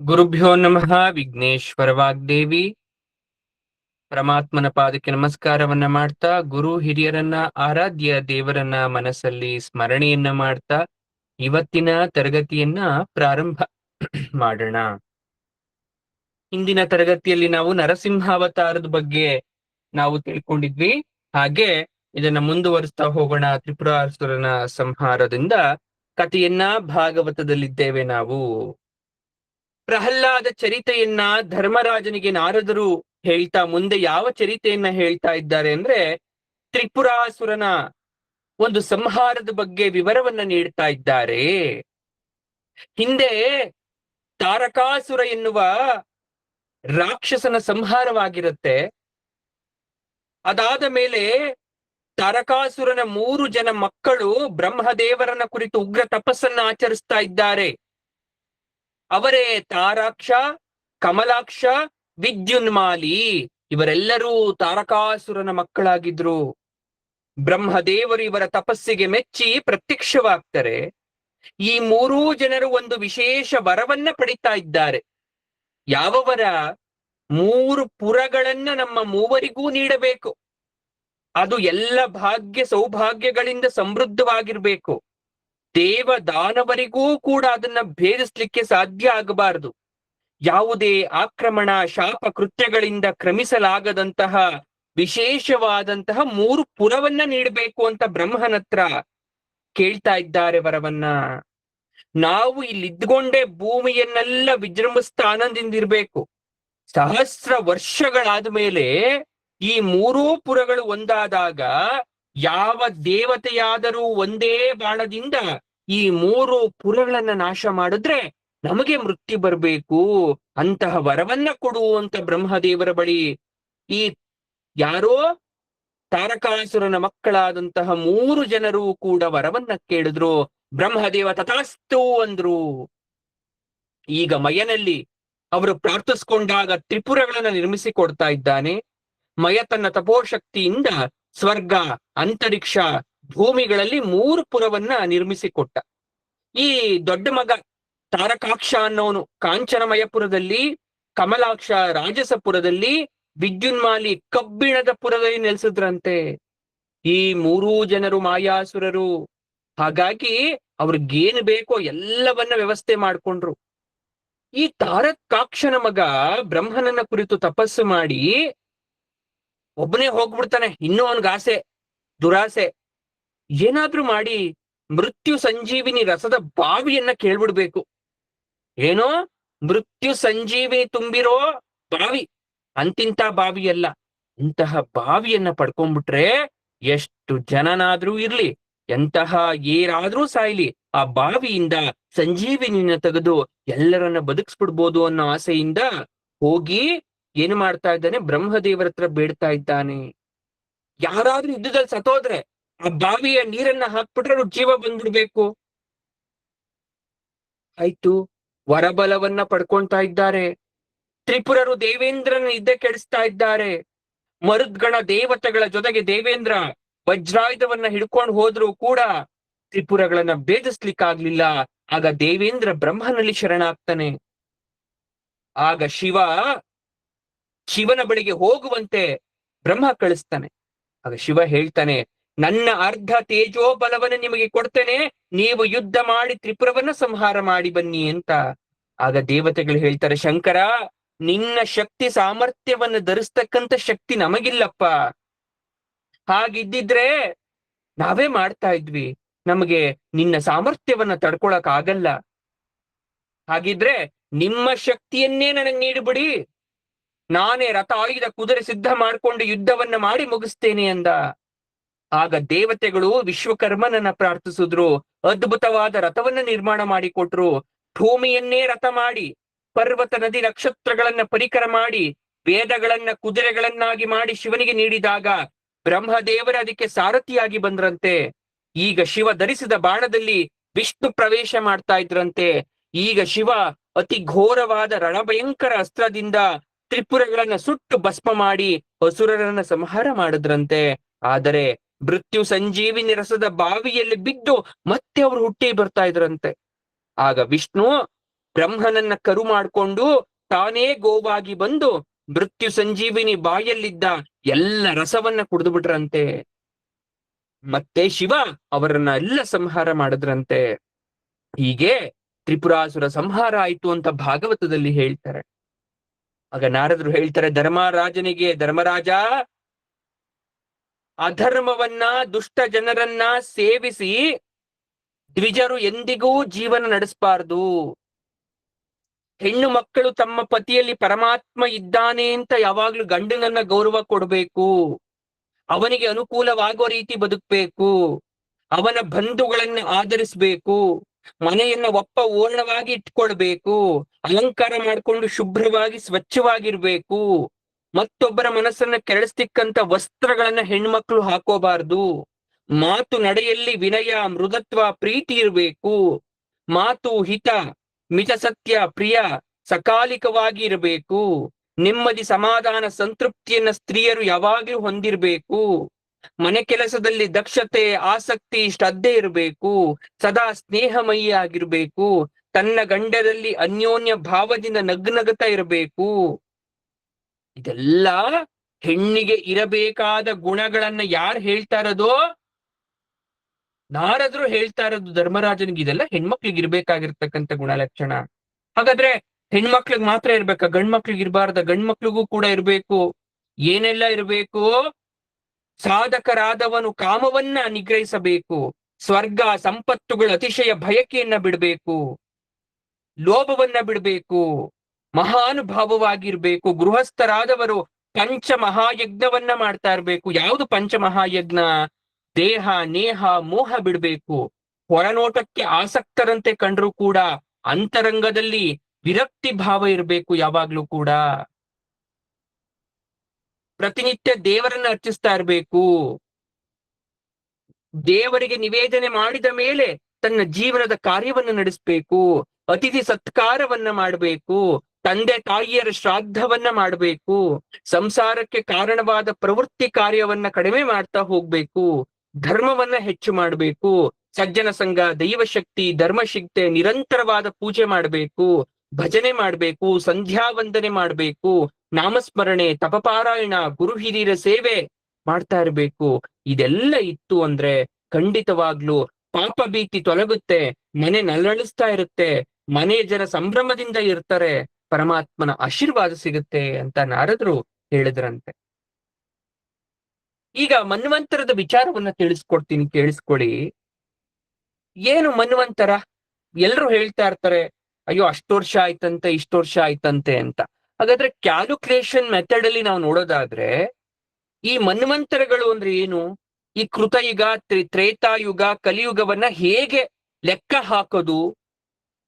ಗುರುಭ್ಯೋ ನಮಃ. ವಿಘ್ನೇಶ್ವರ ವಾಗ್ದೇವಿ ಪರಮಾತ್ಮನ ಪಾದಕ್ಕೆ ನಮಸ್ಕಾರವನ್ನ ಮಾಡ್ತಾ, ಗುರು ಹಿರಿಯರನ್ನ, ಆರಾಧ್ಯ ದೇವರನ್ನ ಮನಸ್ಸಲ್ಲಿ ಸ್ಮರಣೆಯನ್ನ ಮಾಡ್ತಾ ಇವತ್ತಿನ ತರಗತಿಯನ್ನ ಪ್ರಾರಂಭ ಮಾಡೋಣ. ಹಿಂದಿನ ತರಗತಿಯಲ್ಲಿ ನಾವು ನರಸಿಂಹಾವತಾರದ ಬಗ್ಗೆ ನಾವು ತಿಳ್ಕೊಂಡಿದ್ವಿ. ಹಾಗೆ ಇದನ್ನ ಮುಂದುವರಿಸ್ತಾ ಹೋಗೋಣ. ತ್ರಿಪುರಾಸುರನ ಸಂಹಾರದಿಂದ ಕಥೆಯನ್ನ ಭಾಗವತದಲ್ಲಿದ್ದೇವೆ ನಾವು. ಪ್ರಹ್ಲಾದ ಚರಿತೆಯನ್ನ ಧರ್ಮರಾಜನಿಗೆ ನಾರದರು ಹೇಳ್ತಾ ಮುಂದೆ ಯಾವ ಚರಿತೆಯನ್ನ ಹೇಳ್ತಾ ಇದ್ದಾರೆ ಅಂದ್ರೆ, ತ್ರಿಪುರಾಸುರನ ಒಂದು ಸಂಹಾರದ ಬಗ್ಗೆ ವಿವರವನ್ನ ನೀಡ್ತಾ ಇದ್ದಾರೆ. ಹಿಂದೆ ತಾರಕಾಸುರ ಎನ್ನುವ ರಾಕ್ಷಸನ ಸಂಹಾರವಾಗಿರುತ್ತೆ. ಅದಾದ ಮೇಲೆ ತಾರಕಾಸುರನ 3 ಜನ ಮಕ್ಕಳು ಬ್ರಹ್ಮದೇವರನ್ನ ಕುರಿತು ಉಗ್ರ ತಪಸ್ಸನ್ನ ಆಚರಿಸ್ತಾ ಇದ್ದಾರೆ. ಅವರೇ ತಾರಾಕ್ಷ, ಕಮಲಾಕ್ಷ, ವಿದ್ಯುನ್ಮಾಲಿ. ಇವರೆಲ್ಲರೂ ತಾರಕಾಸುರನ ಮಕ್ಕಳಾಗಿದ್ರು. ಬ್ರಹ್ಮದೇವರು ಇವರ ತಪಸ್ಸಿಗೆ ಮೆಚ್ಚಿ ಪ್ರತ್ಯಕ್ಷವಾಗ್ತಾರೆ. ಈ 3 ಜನರು ಒಂದು ವಿಶೇಷ ವರವನ್ನ ಪಡಿತಾ ಇದ್ದಾರೆ. ಯಾವ ವರ? 3 ಪುರಗಳನ್ನ ನಮ್ಮ ಮೂವರಿಗೂ ನೀಡಬೇಕು. ಅದು ಎಲ್ಲ ಭಾಗ್ಯ ಸೌಭಾಗ್ಯಗಳಿಂದ ಸಮೃದ್ಧವಾಗಿರ್ಬೇಕು. ದೇವ ದಾನವರಿಗೂ ಕೂಡ ಅದನ್ನ ಭೇದಿಸ್ಲಿಕ್ಕೆ ಸಾಧ್ಯ ಆಗಬಾರದು. ಯಾವುದೇ ಆಕ್ರಮಣ, ಶಾಪ ಕೃತ್ಯಗಳಿಂದ ಕ್ರಮಿಸಲಾಗದಂತಹ ವಿಶೇಷವಾದಂತಹ 3 ಪುರವನ್ನ ನೀಡಬೇಕು ಅಂತ ಬ್ರಹ್ಮನತ್ರ ಕೇಳ್ತಾ ಇದ್ದಾರೆ ವರವನ್ನ. ನಾವು ಇಲ್ಲಿದ್ಕೊಂಡೇ ಭೂಮಿಯನ್ನೆಲ್ಲ ವಿಜೃಂಭಿಸ್ತಾ ಆನಂದಿಂದಿರ್ಬೇಕು. ಸಹಸ್ರ ವರ್ಷಗಳಾದ ಮೇಲೆ ಈ 3 ಪುರಗಳು ಒಂದಾದಾಗ ಯಾವ ದೇವತೆಯಾದರೂ ಒಂದೇ ಬಾಣದಿಂದ ಈ 3 ಪುರಗಳನ್ನ ನಾಶ ಮಾಡಿದ್ರೆ ನಮಗೆ ಮೃತ್ಯು ಬರ್ಬೇಕು. ಅಂತಹ ವರವನ್ನ ಕೊಡುವಂತ ಬ್ರಹ್ಮದೇವರ ಬಳಿ ಈ ಯಾರೋ ತಾರಕಾಸುರನ ಮಕ್ಕಳಾದಂತಹ 3 ಜನರು ಕೂಡ ವರವನ್ನ ಕೇಳಿದ್ರು. ಬ್ರಹ್ಮದೇವ ತಥಾಸ್ತು ಅಂದ್ರು. ಈಗ ಮಯನಲ್ಲಿ ಅವರು ಪ್ರಾರ್ಥಿಸ್ಕೊಂಡಾಗ ತ್ರಿಪುರಗಳನ್ನ ನಿರ್ಮಿಸಿ ಕೊಡ್ತಾ ಇದ್ದಾನೆ. ಮಯ ತನ್ನ ತಪೋಶಕ್ತಿಯಿಂದ ಸ್ವರ್ಗ, ಅಂತರಿಕ್ಷ, ಭೂಮಿಗಳಲ್ಲಿ 3 ಪುರವನ್ನ ನಿರ್ಮಿಸಿಕೊಟ್ಟ. ಈ ದೊಡ್ಡ ಮಗ ತಾರಕಾಕ್ಷ ಅನ್ನೋನು ಕಾಂಚನಮಯಪುರದಲ್ಲಿ, ಕಮಲಾಕ್ಷ ರಾಜಸಪುರದಲ್ಲಿ, ವಿದ್ಯುನ್ಮಾಲಿ ಕಬ್ಬಿಣದ ಪುರದಲ್ಲಿ ನೆಲೆಸಿದ್ರಂತೆ. ಈ 3 ಜನರು ಮಾಯಾಸುರರು. ಹಾಗಾಗಿ ಅವ್ರಿಗೇನು ಬೇಕೋ ಎಲ್ಲವನ್ನ ವ್ಯವಸ್ಥೆ ಮಾಡ್ಕೊಂಡ್ರು. ಈ ತಾರಕಾಕ್ಷನ ಮಗ ಬ್ರಹ್ಮನನ್ನ ಕುರಿತು ತಪಸ್ಸು ಮಾಡಿ ಒಬ್ಬನೇ ಹೋಗ್ಬಿಡ್ತಾನೆ. ಇನ್ನೂ ಅವನ್ಗೆ ಆಸೆ, ದುರಾಸೆ. ಏನಾದ್ರೂ ಮಾಡಿ ಮೃತ್ಯು ಸಂಜೀವಿನಿ ರಸದ ಬಾವಿಯನ್ನ ಕೇಳ್ಬಿಡ್ಬೇಕು. ಏನೋ ಮೃತ್ಯು ಸಂಜೀವಿನಿ ತುಂಬಿರೋ ಬಾವಿ, ಅಂತಿಂತ ಬಾವಿಯಲ್ಲ, ಇಂತಹ ಬಾವಿಯನ್ನ ಪಡ್ಕೊಂಡ್ಬಿಟ್ರೆ ಎಷ್ಟು ಜನನಾದ್ರೂ ಇರ್ಲಿ, ಎಂತಹ ಏರಾದ್ರೂ ಸಾಯ್ಲಿ, ಆ ಬಾವಿಯಿಂದ ಸಂಜೀವಿನಿನ ತೆಗೆದು ಎಲ್ಲರನ್ನ ಬದುಕಿಸ್ಬಿಡ್ಬೋದು ಅನ್ನೋ ಆಸೆಯಿಂದ ಹೋಗಿ ಏನು ಮಾಡ್ತಾ ಇದ್ದಾನೆ, ಬ್ರಹ್ಮದೇವರ ಹತ್ರ ಬೇಡ್ತಾ ಇದ್ದಾನೆ. ಯಾರಾದ್ರೂ ಯುದ್ಧದಲ್ಲಿ ಸತ್ತೋದ್ರೆ ಆ ಬಾವಿಯ ನೀರನ್ನ ಹಾಕ್ಬಿಟ್ರೆ ಅವ್ರ ಜೀವ ಬಂದ್ಬಿಡ್ಬೇಕು. ಆಯ್ತು, ವರಬಲವನ್ನ ಪಡ್ಕೊಳ್ತಾ ಇದ್ದಾರೆ. ತ್ರಿಪುರರು ದೇವೇಂದ್ರನ ನಿದ್ದೆ ಕೆಡಿಸ್ತಾ ಇದ್ದಾರೆ. ಮರುದ್ಗಣ ದೇವತೆಗಳ ಜೊತೆಗೆ ದೇವೇಂದ್ರ ವಜ್ರಾಯುಧವನ್ನ ಹಿಡ್ಕೊಂಡು ಹೋದ್ರು ಕೂಡ ತ್ರಿಪುರಗಳನ್ನ ಭೇದಿಸ್ಲಿಕ್ಕಾಗ್ಲಿಲ್ಲ. ಆಗ ದೇವೇಂದ್ರ ಬ್ರಹ್ಮನಲ್ಲಿ ಶರಣಾಗ್ತಾನೆ. ಆಗ ಶಿವನ ಬಳಿಗೆ ಹೋಗುವಂತೆ ಬ್ರಹ್ಮ ಕಳಿಸ್ತಾನೆ. ಆಗ ಶಿವ ಹೇಳ್ತಾನೆ, ನನ್ನ ಅರ್ಧ ತೇಜೋಬಲವನ್ನು ನಿಮಗೆ ಕೊಡ್ತೇನೆ, ನೀವು ಯುದ್ಧ ಮಾಡಿ ತ್ರಿಪುರವನ್ನ ಸಂಹಾರ ಮಾಡಿ ಬನ್ನಿ ಅಂತ. ಆಗ ದೇವತೆಗಳು ಹೇಳ್ತಾರೆ, ಶಂಕರ, ನಿನ್ನ ಶಕ್ತಿ ಸಾಮರ್ಥ್ಯವನ್ನು ಧರಿಸ್ತಕ್ಕಂಥ ಶಕ್ತಿ ನಮಗಿಲ್ಲಪ್ಪ. ಹಾಗಿದ್ದಿದ್ರೆ ನಾವೇ ಮಾಡ್ತಾ ಇದ್ವಿ, ನಮಗೆ ನಿನ್ನ ಸಾಮರ್ಥ್ಯವನ್ನ ತಡ್ಕೊಳಕ್ ಆಗಲ್ಲ. ಹಾಗಿದ್ರೆ ನಿಮ್ಮ ಶಕ್ತಿಯನ್ನೇ ನನಗೆ ನೀಡಿಬಿಡಿ, ನಾನೇ ರಥ, ಆಯುಧ, ಕುದುರೆ ಸಿದ್ಧ ಮಾಡ್ಕೊಂಡು ಯುದ್ಧವನ್ನ ಮಾಡಿ ಮುಗಿಸ್ತೇನೆ ಅಂದ. ಆಗ ದೇವತೆಗಳು ವಿಶ್ವಕರ್ಮನನ್ನ ಪ್ರಾರ್ಥಿಸಿದ್ರು. ಅದ್ಭುತವಾದ ರಥವನ್ನ ನಿರ್ಮಾಣ ಮಾಡಿಕೊಟ್ರು. ಭೂಮಿಯನ್ನೇ ರಥ ಮಾಡಿ, ಪರ್ವತ, ನದಿ, ನಕ್ಷತ್ರಗಳನ್ನ ಪರಿಕರ ಮಾಡಿ, ವೇದಗಳನ್ನ ಕುದುರೆಗಳನ್ನಾಗಿ ಮಾಡಿ ಶಿವನಿಗೆ ನೀಡಿದಾಗ ಬ್ರಹ್ಮದೇವರ ಅದಕ್ಕೆ ಸಾರಥಿಯಾಗಿ ಬಂದ್ರಂತೆ. ಈಗ ಶಿವ ಧರಿಸಿದ ಬಾಣದಲ್ಲಿ ವಿಷ್ಣು ಪ್ರವೇಶ ಮಾಡ್ತಾ ಇದ್ರಂತೆ. ಈಗ ಶಿವ ಅತಿ ಘೋರವಾದ ರಣಭಯಂಕರ ಅಸ್ತ್ರದಿಂದ ತ್ರಿಪುರಗಳನ್ನ ಸುಟ್ಟು ಭಸ್ಮ ಮಾಡಿ ಅಸುರರನ್ನ ಸಂಹಾರ ಮಾಡಿದ್ರಂತೆ. ಆದರೆ ಮೃತ್ಯು ಸಂಜೀವಿನಿ ರಸದ ಬಾವಿಯಲ್ಲಿ ಬಿದ್ದು ಮತ್ತೆ ಅವರು ಹುಟ್ಟಿ ಬರ್ತಾ ಇದ್ರಂತೆ. ಆಗ ವಿಷ್ಣು ಬ್ರಹ್ಮನನ್ನ ಕರು ಮಾಡಿಕೊಂಡು ತಾನೇ ಗೋವಾಗಿ ಬಂದು ಮೃತ್ಯು ಸಂಜೀವಿನಿ ಬಾಯಲ್ಲಿದ್ದ ಎಲ್ಲ ರಸವನ್ನ ಕುಡಿದು ಬಿಟ್ರಂತೆ. ಮತ್ತೆ ಶಿವ ಅವರನ್ನ ಎಲ್ಲ ಸಂಹಾರ ಮಾಡಿದ್ರಂತೆ. ಹೀಗೆ ತ್ರಿಪುರಾಸುರ ಸಂಹಾರ ಆಯ್ತು ಅಂತ ಭಾಗವತದಲ್ಲಿ ಹೇಳ್ತಾರೆ. ಆಗ ನಾರದರು ಹೇಳ್ತಾರೆ ಧರ್ಮರಾಜನಿಗೆ, ಧರ್ಮರಾಜ, ಅಧರ್ಮವನ್ನ ದುಷ್ಟ ಜನರನ್ನ ಸೇವಿಸಿ ದ್ವಿಜರು ಎಂದಿಗೂ ಜೀವನ ನಡೆಸಬಾರದು. ಹೆಣ್ಣು ಮಕ್ಕಳು ತಮ್ಮ ಪತಿಯಲ್ಲಿ ಪರಮಾತ್ಮ ಇದ್ದಾನೆ ಅಂತ ಯಾವಾಗ್ಲೂ ಗಂಡನನ್ನ ಗೌರವ ಕೊಡಬೇಕು, ಅವನಿಗೆ ಅನುಕೂಲವಾಗೋ ರೀತಿ ಬದುಕಬೇಕು, ಅವನ ಬಂಧುಗಳನ್ನ ಆಧರಿಸಬೇಕು, ಮನೆಯನ್ನ ಓರ್ಣವಾಗಿ ಇಟ್ಕೊಳ್ಬೇಕು, ಅಲಂಕಾರ ಮಾಡ್ಕೊಂಡು ಶುಭ್ರವಾಗಿ ಸ್ವಚ್ಛವಾಗಿರ್ಬೇಕು, ಮತ್ತೊಬ್ಬರ ಮನಸ್ಸನ್ನ ಕೆರಳಿಸ್ತಿಕ್ಕಂತ ವಸ್ತ್ರಗಳನ್ನ ಹೆಣ್ಮಕ್ಳು ಹಾಕೋಬಾರ್ದು, ಮಾತು ನಡೆಯಲ್ಲಿ ವಿನಯ ಮೃದತ್ವ ಪ್ರೀತಿ ಇರಬೇಕು, ಮಾತು ಹಿತ ಮಿತ ಸತ್ಯ ಪ್ರಿಯ ಸಕಾಲಿಕವಾಗಿ ಇರಬೇಕು, ನೆಮ್ಮದಿ ಸಮಾಧಾನ ಸಂತೃಪ್ತಿಯನ್ನ ಸ್ತ್ರೀಯರು ಯಾವಾಗ್ಲೂ ಹೊಂದಿರ್ಬೇಕು, ಮನೆ ಕೆಲಸದಲ್ಲಿ ದಕ್ಷತೆ ಆಸಕ್ತಿ ಶ್ರದ್ಧೆ ಇರಬೇಕು, ಸದಾ ಸ್ನೇಹಮಯಿ ಆಗಿರ್ಬೇಕು, ತನ್ನ ಗಂಡದಲ್ಲಿ ಅನ್ಯೋನ್ಯ ಭಾವದಿಂದ ನಗ್ನಗತ ಇರಬೇಕು. ಇದೆಲ್ಲ ಹೆಣ್ಣಿಗೆ ಇರಬೇಕಾದ ಗುಣಗಳನ್ನ ಯಾರು ಹೇಳ್ತಾ ಇರೋದು? ನಾರದ್ರು ಹೇಳ್ತಾ ಇರೋದು ಧರ್ಮರಾಜನಿಗೆ. ಇದೆಲ್ಲ ಹೆಣ್ಮಕ್ಳಿಗೆ ಇರ್ಬೇಕಾಗಿರ್ತಕ್ಕಂಥ ಗುಣಲಕ್ಷಣ. ಹಾಗಾದ್ರೆ ಹೆಣ್ಮಕ್ಳಿಗೆ ಮಾತ್ರ ಇರ್ಬೇಕಾ? ಗಂಡ್ಮಕ್ಳಿಗೆ ಇರಬಾರ್ದ? ಗಂಡ್ಮಕ್ಳಿಗೂ ಕೂಡ ಇರ್ಬೇಕು. ಏನೆಲ್ಲ ಇರಬೇಕು? ಸಾಧಕರಾದವನು ಕಾಮವನ್ನ ನಿಗ್ರಹಿಸಬೇಕು, ಸ್ವರ್ಗ ಸಂಪತ್ತುಗಳ ಅತಿಶಯ ಬಯಕೆಯನ್ನ ಬಿಡಬೇಕು, ಲೋಭವನ್ನ ಬಿಡಬೇಕು, ಮಹಾನುಭಾವವಾಗಿರ್ಬೇಕು. ಗೃಹಸ್ಥರಾದವರು ಪಂಚ ಮಹಾಯಜ್ಞವನ್ನ ಮಾಡ್ತಾ ಇರ್ಬೇಕು. ಯಾವುದು ಪಂಚ ಮಹಾಯಜ್ಞ? ದೇಹ ನೇಹ ಮೋಹ ಬಿಡ್ಬೇಕು. ಹೊರನೋಟಕ್ಕೆ ಆಸಕ್ತರಂತೆ ಕಂಡ್ರು ಕೂಡ ಅಂತರಂಗದಲ್ಲಿ ವಿರಕ್ತಿ ಭಾವ ಇರಬೇಕು ಯಾವಾಗ್ಲೂ ಕೂಡ. ಪ್ರತಿನಿತ್ಯ ದೇವರನ್ನ ಅರ್ಚಿಸ್ತಾ ಇರಬೇಕು. ದೇವರಿಗೆ ನಿವೇದನೆ ಮಾಡಿದ ಮೇಲೆ ತನ್ನ ಜೀವನದ ಕಾರ್ಯವನ್ನು ನಡೆಸಬೇಕು. ಅತಿಥಿ ಸತ್ಕಾರವನ್ನ ಮಾಡಬೇಕು, ತಂದೆ ತಾಯಿಯರ ಶ್ರಾದ್ದವನ್ನ ಮಾಡಬೇಕು, ಸಂಸಾರಕ್ಕೆ ಕಾರಣವಾದ ಪ್ರವೃತ್ತಿ ಕಾರ್ಯವನ್ನ ಕಡಿಮೆ ಮಾಡ್ತಾ ಹೋಗ್ಬೇಕು, ಧರ್ಮವನ್ನ ಹೆಚ್ಚು ಮಾಡಬೇಕು, ಸಜ್ಜನ ಸಂಘ ದೈವಶಕ್ತಿ ಧರ್ಮಶಕ್ತಿ ನಿರಂತರವಾದ ಪೂಜೆ ಮಾಡಬೇಕು, ಭಜನೆ ಮಾಡಬೇಕು, ಸಂಧ್ಯಾ ವಂದನೆ ಮಾಡಬೇಕು, ನಾಮಸ್ಮರಣೆ ತಪಪಾರಾಯಣ ಗುರು ಹಿರಿಯರ ಸೇವೆ ಮಾಡ್ತಾ ಇರಬೇಕು. ಇದೆಲ್ಲ ಇತ್ತು ಅಂದ್ರೆ ಖಂಡಿತವಾಗ್ಲು ಪಾಪ ಭೀತಿ ತೊಲಗುತ್ತೆ, ಮನೆ ನಲ್ಲಳಿಸ್ತಾ ಇರುತ್ತೆ, ಮನೆಯ ಜನ ಸಂಭ್ರಮದಿಂದ ಇರ್ತಾರೆ, ಪರಮಾತ್ಮನ ಆಶೀರ್ವಾದ ಸಿಗುತ್ತೆ ಅಂತ ನಾರದರು ಹೇಳಿದ್ರಂತೆ. ಈಗ ಮನ್ವಂತರದ ವಿಚಾರವನ್ನ ತಿಳಿಸ್ಕೊಡ್ತೀನಿ, ಕೇಳಿಸ್ಕೊಳ್ಳಿ. ಏನು ಮನ್ವಂತರ? ಎಲ್ರು ಹೇಳ್ತಾ ಇರ್ತಾರೆ ಅಯ್ಯೋ ಅಷ್ಟು ವರ್ಷ ಆಯ್ತಂತೆ ಇಷ್ಟು ವರ್ಷ ಆಯ್ತಂತೆ ಅಂತ. ಹಾಗಾದ್ರೆ ಕ್ಯಾಲ್ಕುಲೇಷನ್ ಮೆಥಡ್ ಅಲ್ಲಿ ನಾವು ನೋಡೋದಾದ್ರೆ ಈ ಮನ್ವಂತರಗಳು ಅಂದ್ರೆ ಏನು? ಈ ಕೃತಯುಗ ತ್ರೇತಾಯುಗ ಕಲಿಯುಗವನ್ನ ಹೇಗೆ ಲೆಕ್ಕ ಹಾಕೋದು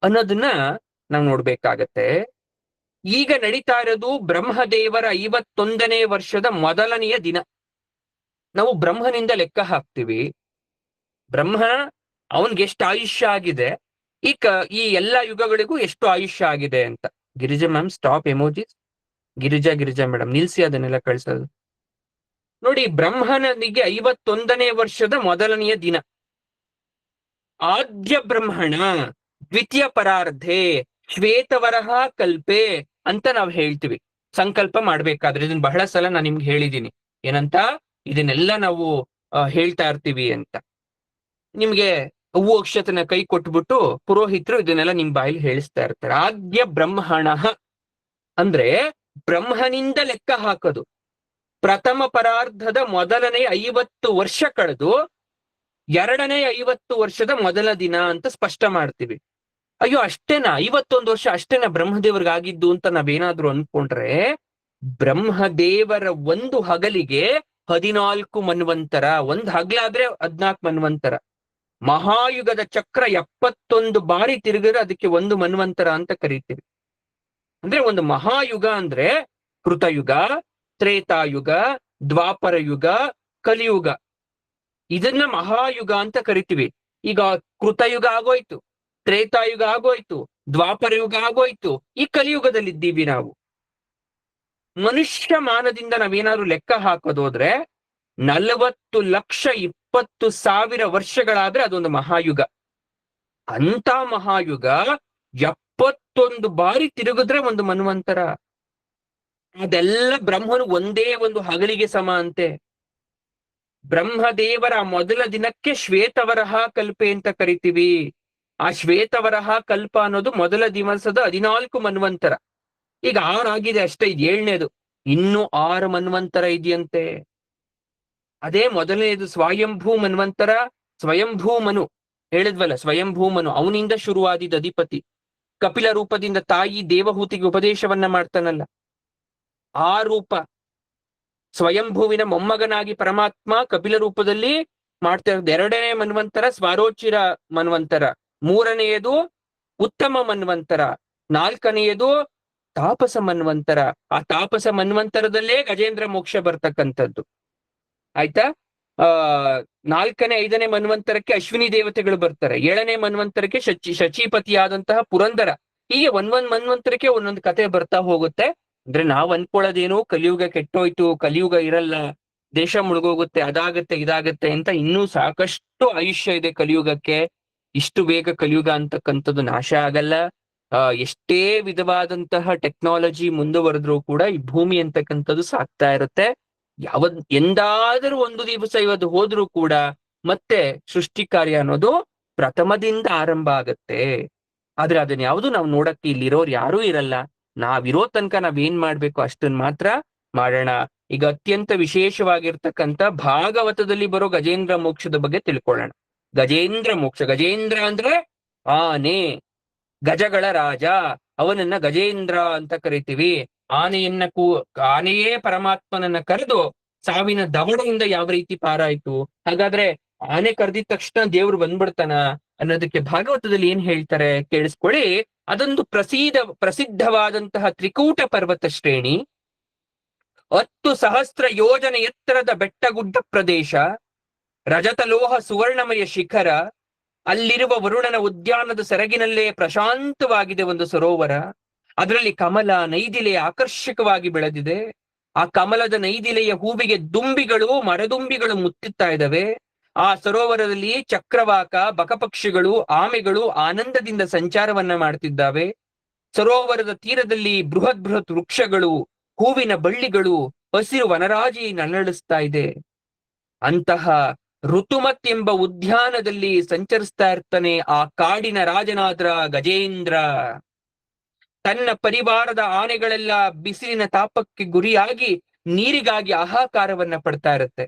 ಅನ್ನೋದನ್ನ ನಾವು ನೋಡ್ಬೇಕಾಗತ್ತೆ. ಈಗ ನಡೀತಾ ಇರೋದು ಬ್ರಹ್ಮದೇವರ 51ನೇ ವರ್ಷದ ಮೊದಲನೆಯ ದಿನ. ನಾವು ಬ್ರಹ್ಮನಿಂದ ಲೆಕ್ಕ ಹಾಕ್ತಿವಿ. ಬ್ರಹ್ಮ ಅವನ್ಗೆ ಎಷ್ಟು ಆಯುಷ್ಯ ಆಗಿದೆ, ಈ ಎಲ್ಲಾ ಯುಗಗಳಿಗೂ ಎಷ್ಟು ಆಯುಷ್ಯ ಆಗಿದೆ ಅಂತ. Girija ma'am stop emojis. Girija madam ನಿಲ್ಸಿ ಅದನ್ನೆಲ್ಲ ಕಳ್ಸೋದು. ನೋಡಿ, ಬ್ರಹ್ಮನಿಗೆ 51ನೇ ವರ್ಷದ ಮೊದಲನೆಯ ದಿನ. ಆದ್ಯ ಬ್ರಹ್ಮಣ ದ್ವಿತೀಯ ಪರಾರ್ಧೆ ಶ್ವೇತವರಹ ಕಲ್ಪೆ ಅಂತ ನಾವು ಹೇಳ್ತೀವಿ ಸಂಕಲ್ಪ ಮಾಡ್ಬೇಕಾದ್ರೆ. ಇದನ್ನ ಬಹಳ ಸಲ ನಾನು ನಿಮ್ಗೆ ಹೇಳಿದ್ದೀನಿ. ಏನಂತ? ಇದನ್ನೆಲ್ಲ ನಾವು ಹೇಳ್ತಾ ಇರ್ತೀವಿ ಅಂತ. ನಿಮ್ಗೆ ಹೂವು ಅಕ್ಷತನ ಕೈ ಕೊಟ್ಬಿಟ್ಟು ಪುರೋಹಿತರು ಇದನ್ನೆಲ್ಲ ನಿಮ್ ಬಾಯಲ್ಲಿ ಹೇಳಿಸ್ತಾ ಇರ್ತಾರೆ. ಆದ್ಯ ಬ್ರಹ್ಮಣ ಅಂದ್ರೆ ಬ್ರಹ್ಮನಿಂದ ಲೆಕ್ಕ ಹಾಕೋದು. ಪ್ರಥಮ ಪರಾರ್ಧದ ಮೊದಲನೇ 50 ವರ್ಷ ಕಳೆದು 2ನೇ 50 ವರ್ಷದ ಮೊದಲ ದಿನ ಅಂತ ಸ್ಪಷ್ಟ ಮಾಡ್ತೀವಿ. ಅಯ್ಯೋ ಅಷ್ಟೇನಾ, 51 ವರ್ಷ ಅಷ್ಟೇನಾ ಬ್ರಹ್ಮದೇವರಿಗಾಗಿದ್ದು ಅಂತ ನಾವೇನಾದ್ರೂ ಅನ್ಕೊಂಡ್ರೆ, ಬ್ರಹ್ಮದೇವರ ಒಂದು ಹಗಲಿಗೆ 14 ಮನ್ವಂತರ. ಒಂದು ಹಗಲಾದ್ರೆ 14 ಮನ್ವಂತರ. ಮಹಾಯುಗದ ಚಕ್ರ 71 ಬಾರಿ ತಿರುಗಿದ್ರೆ ಅದಕ್ಕೆ ಒಂದು ಮನ್ವಂತರ ಅಂತ ಕರಿತೀವಿ. ಅಂದ್ರೆ ಒಂದು ಮಹಾಯುಗ ಅಂದ್ರೆ ಕೃತಯುಗ, ತ್ರೇತಾಯುಗ, ದ್ವಾಪರ ಯುಗ, ಕಲಿಯುಗ. ಇದನ್ನ ಮಹಾಯುಗ ಅಂತ ಕರಿತೀವಿ. ಈಗ ಕೃತಯುಗ ಆಗೋಯ್ತು, ತ್ರೇತಾಯುಗ ಆಗೋಯ್ತು, ದ್ವಾಪರ ಯುಗ ಆಗೋಯ್ತು, ಈ ಕಲಿಯುಗದಲ್ಲಿದ್ದೀವಿ ನಾವು. ಮನುಷ್ಯ ಮಾನದಿಂದ ನಾವೇನಾದ್ರು ಲೆಕ್ಕ ಹಾಕೋದೋದ್ರೆ 40,20,000 ವರ್ಷಗಳಾದ್ರೆ ಅದೊಂದು ಮಹಾಯುಗ. ಅಂತ ಮಹಾಯುಗ 71 ಬಾರಿ ತಿರುಗಿದ್ರೆ ಒಂದು ಮನ್ವಂತರ. ಅದೆಲ್ಲ ಬ್ರಹ್ಮನು ಒಂದೇ ಒಂದು ಹಗಲಿಗೆ ಸಮ ಅಂತೆ. ಬ್ರಹ್ಮದೇವರ ಮೊದಲ ದಿನಕ್ಕೆ ಶ್ವೇತವರಹ ಕಲ್ಪೆ ಅಂತ ಕರಿತೀವಿ. ಆ ಶ್ವೇತವರಹ ಕಲ್ಪ ಅನ್ನೋದು ಮೊದಲ ದಿವಸದ 14 ಮನ್ವಂತರ. ಈಗ 6 ಆಗಿದೆ ಅಷ್ಟೇ, ಇದು 7ನೇದು. ಇನ್ನೂ 6 ಮನ್ವಂತರ ಇದೆಯಂತೆ. ಅದೇ ಮೊದಲನೇದು ಸ್ವಯಂಭೂ ಮನ್ವಂತರ. ಸ್ವಯಂಭೂ ಮನು ಹೇಳಿದ್ವಲ್ಲ, ಸ್ವಯಂಭೂ ಮನು ಅವನಿಂದ ಶುರುವಾದಿದ ಅಧಿಪತಿ. ಕಪಿಲ ರೂಪದಿಂದ ತಾಯಿ ದೇವಹೂತಿಗೆ ಉಪದೇಶವನ್ನ ಮಾಡ್ತಾನಲ್ಲ, ಆ ರೂಪ. ಸ್ವಯಂಭೂವಿನ ಮೊಮ್ಮಗನಾಗಿ ಪರಮಾತ್ಮ ಕಪಿಲ ರೂಪದಲ್ಲಿ ಮಾಡ್ತಾ ಇರೋದು. 2ನೇ ಮನ್ವಂತರ ಸ್ವಾರೋಚಿರ ಮನ್ವಂತರ, 3ನೇಯದು ಉತ್ತಮ ಮನ್ವಂತರ, 4ನೇಯದು ತಾಪಸ ಮನ್ವಂತರ. ಆ ತಾಪಸ ಮನ್ವಂತರದಲ್ಲೇ ಗಜೇಂದ್ರ ಮೋಕ್ಷ ಬರ್ತಕ್ಕಂಥದ್ದು. ಆಯ್ತಾ. 4ನೇ 5ನೇ ಮನ್ವಂತರಕ್ಕೆ ಅಶ್ವಿನಿ ದೇವತೆಗಳು ಬರ್ತಾರೆ. 7ನೇ ಮನ್ವಂತರಕ್ಕೆ ಶಚೀಪತಿಯಾದಂತಹ ಪುರಂದರ. ಹೀಗೆ ಒಂದೊಂದ್ ಮನ್ವಂತರಕ್ಕೆ ಒಂದೊಂದು ಕತೆ ಬರ್ತಾ ಹೋಗುತ್ತೆ. ಅಂದ್ರೆ ನಾವ್ ಅನ್ಕೊಳ್ಳೋದೇನು, ಕಲಿಯುಗ ಕೆಟ್ಟೋಯ್ತು, ಕಲಿಯುಗ ಇರಲ್ಲ, ದೇಶ ಮುಳುಗೋಗುತ್ತೆ, ಅದಾಗತ್ತೆ ಇದಾಗತ್ತೆ ಅಂತ. ಇನ್ನೂ ಸಾಕಷ್ಟು ಆಯುಷ್ಯ ಇದೆ ಕಲಿಯುಗಕ್ಕೆ. ಇಷ್ಟು ಬೇಗ ಕಲಿಯುಗ ಅಂತಕ್ಕಂಥದ್ದು ನಾಶ ಆಗಲ್ಲ. ಎಷ್ಟೇ ವಿಧವಾದಂತಹ ಟೆಕ್ನಾಲಜಿ ಮುಂದುವರೆದ್ರೂ ಕೂಡ ಈ ಭೂಮಿ ಅಂತಕ್ಕಂಥದ್ದು ಸಾಕ್ತಾ ಇರುತ್ತೆ. ಎಂದಾದರೂ ಒಂದು ದಿವಸ ಇವತ್ತು ಹೋದ್ರೂ ಕೂಡ ಮತ್ತೆ ಸೃಷ್ಟಿ ಕಾರ್ಯ ಅನ್ನೋದು ಪ್ರಥಮದಿಂದ ಆರಂಭ ಆಗತ್ತೆ. ಆದ್ರೆ ಅದನ್ನ ಯಾವುದು ನಾವು ನೋಡಕ್ಕೆ ಇಲ್ಲಿರೋರು ಯಾರೂ ಇರಲ್ಲ. ನಾವಿರೋ ತನಕ ನಾವೇನ್ ಮಾಡ್ಬೇಕು ಅಷ್ಟನ್ನ ಮಾತ್ರ ಮಾಡೋಣ. ಈಗ ಅತ್ಯಂತ ವಿಶೇಷವಾಗಿರ್ತಕ್ಕಂಥ ಭಾಗವತದಲ್ಲಿ ಬರೋ ಗಜೇಂದ್ರ ಮೋಕ್ಷದ ಬಗ್ಗೆ ತಿಳ್ಕೊಳ್ಳೋಣ. ಗಜೇಂದ್ರ ಮೋಕ್ಷ. ಗಜೇಂದ್ರ ಅಂದ್ರೆ ಆನೆ, ಗಜಗಳ ರಾಜ. ಅವನನ್ನ ಗಜೇಂದ್ರ ಅಂತ ಕರಿತೀವಿ. ಆನೆಯೇ ಪರಮಾತ್ಮನನ್ನ ಕರೆದು ಸಾವಿನ ದವಡೆಯಿಂದ ಯಾವ ರೀತಿ ಪಾರಾಯ್ತು. ಹಾಗಾದ್ರೆ ಆನೆ ಕರೆದಿದ ತಕ್ಷಣ ದೇವ್ರು ಬಂದ್ಬಿಡ್ತಾನ ಅನ್ನೋದಕ್ಕೆ ಭಾಗವತದಲ್ಲಿ ಏನ್ ಹೇಳ್ತಾರೆ ಕೇಳಿಸ್ಕೊಳ್ಳಿ. ಅದೊಂದು ಪ್ರಸಿದ್ಧವಾದಂತಹ ತ್ರಿಕೂಟ ಪರ್ವತ ಶ್ರೇಣಿ, 10,000 ಯೋಜನೆ ಎತ್ತರದ ಬೆಟ್ಟಗುಡ್ಡ ಪ್ರದೇಶ, ರಜತಲೋಹ ಸುವರ್ಣಮಯ ಶಿಖರ. ಅಲ್ಲಿರುವ ವರುಣನ ಉದ್ಯಾನದ ಸೆರಗಿನಲ್ಲೇ ಪ್ರಶಾಂತವಾಗಿದೆ ಒಂದು ಸರೋವರ. ಅದರಲ್ಲಿ ಕಮಲ ನೈದಿಲೆ ಆಕರ್ಷಕವಾಗಿ ಬೆಳೆದಿದೆ. ಆ ಕಮಲದ ನೈದಿಲೆಯ ಹೂವಿಗೆ ದುಂಬಿಗಳು, ಮರದುಂಬಿಗಳು ಮುತ್ತುತ್ತಾ ಇದ್ದಾವೆ. ಆ ಸರೋವರದಲ್ಲಿ ಚಕ್ರವಾಕ, ಬಕಪಕ್ಷಿಗಳು, ಆಮೆಗಳು ಆನಂದದಿಂದ ಸಂಚಾರವನ್ನ ಮಾಡ್ತಿದ್ದಾವೆ. ಸರೋವರದ ತೀರದಲ್ಲಿ ಬೃಹತ್ ವೃಕ್ಷಗಳು, ಹೂವಿನ ಬಳ್ಳಿಗಳು, ಹಸಿರು ವನರಾಜಿ ನಳನಳಿಸ್ತಾ ಇದೆ. ಅಂತಹ ಋತುಮತ್ ಎಂಬ ಉದ್ಯಾನದಲ್ಲಿ ಸಂಚರಿಸ್ತಾ ಇರ್ತಾನೆ ಆ ಕಾಡಿನ ರಾಜನಾದ್ರ ಗಜೇಂದ್ರ. ತನ್ನ ಪರಿವಾರದ ಆನೆಗಳೆಲ್ಲ ಬಿಸಿಲಿನ ತಾಪಕ್ಕೆ ಗುರಿಯಾಗಿ ನೀರಿಗಾಗಿ ಆಹಾಕಾರವನ್ನ ಪಡ್ತಾ ಇರುತ್ತೆ.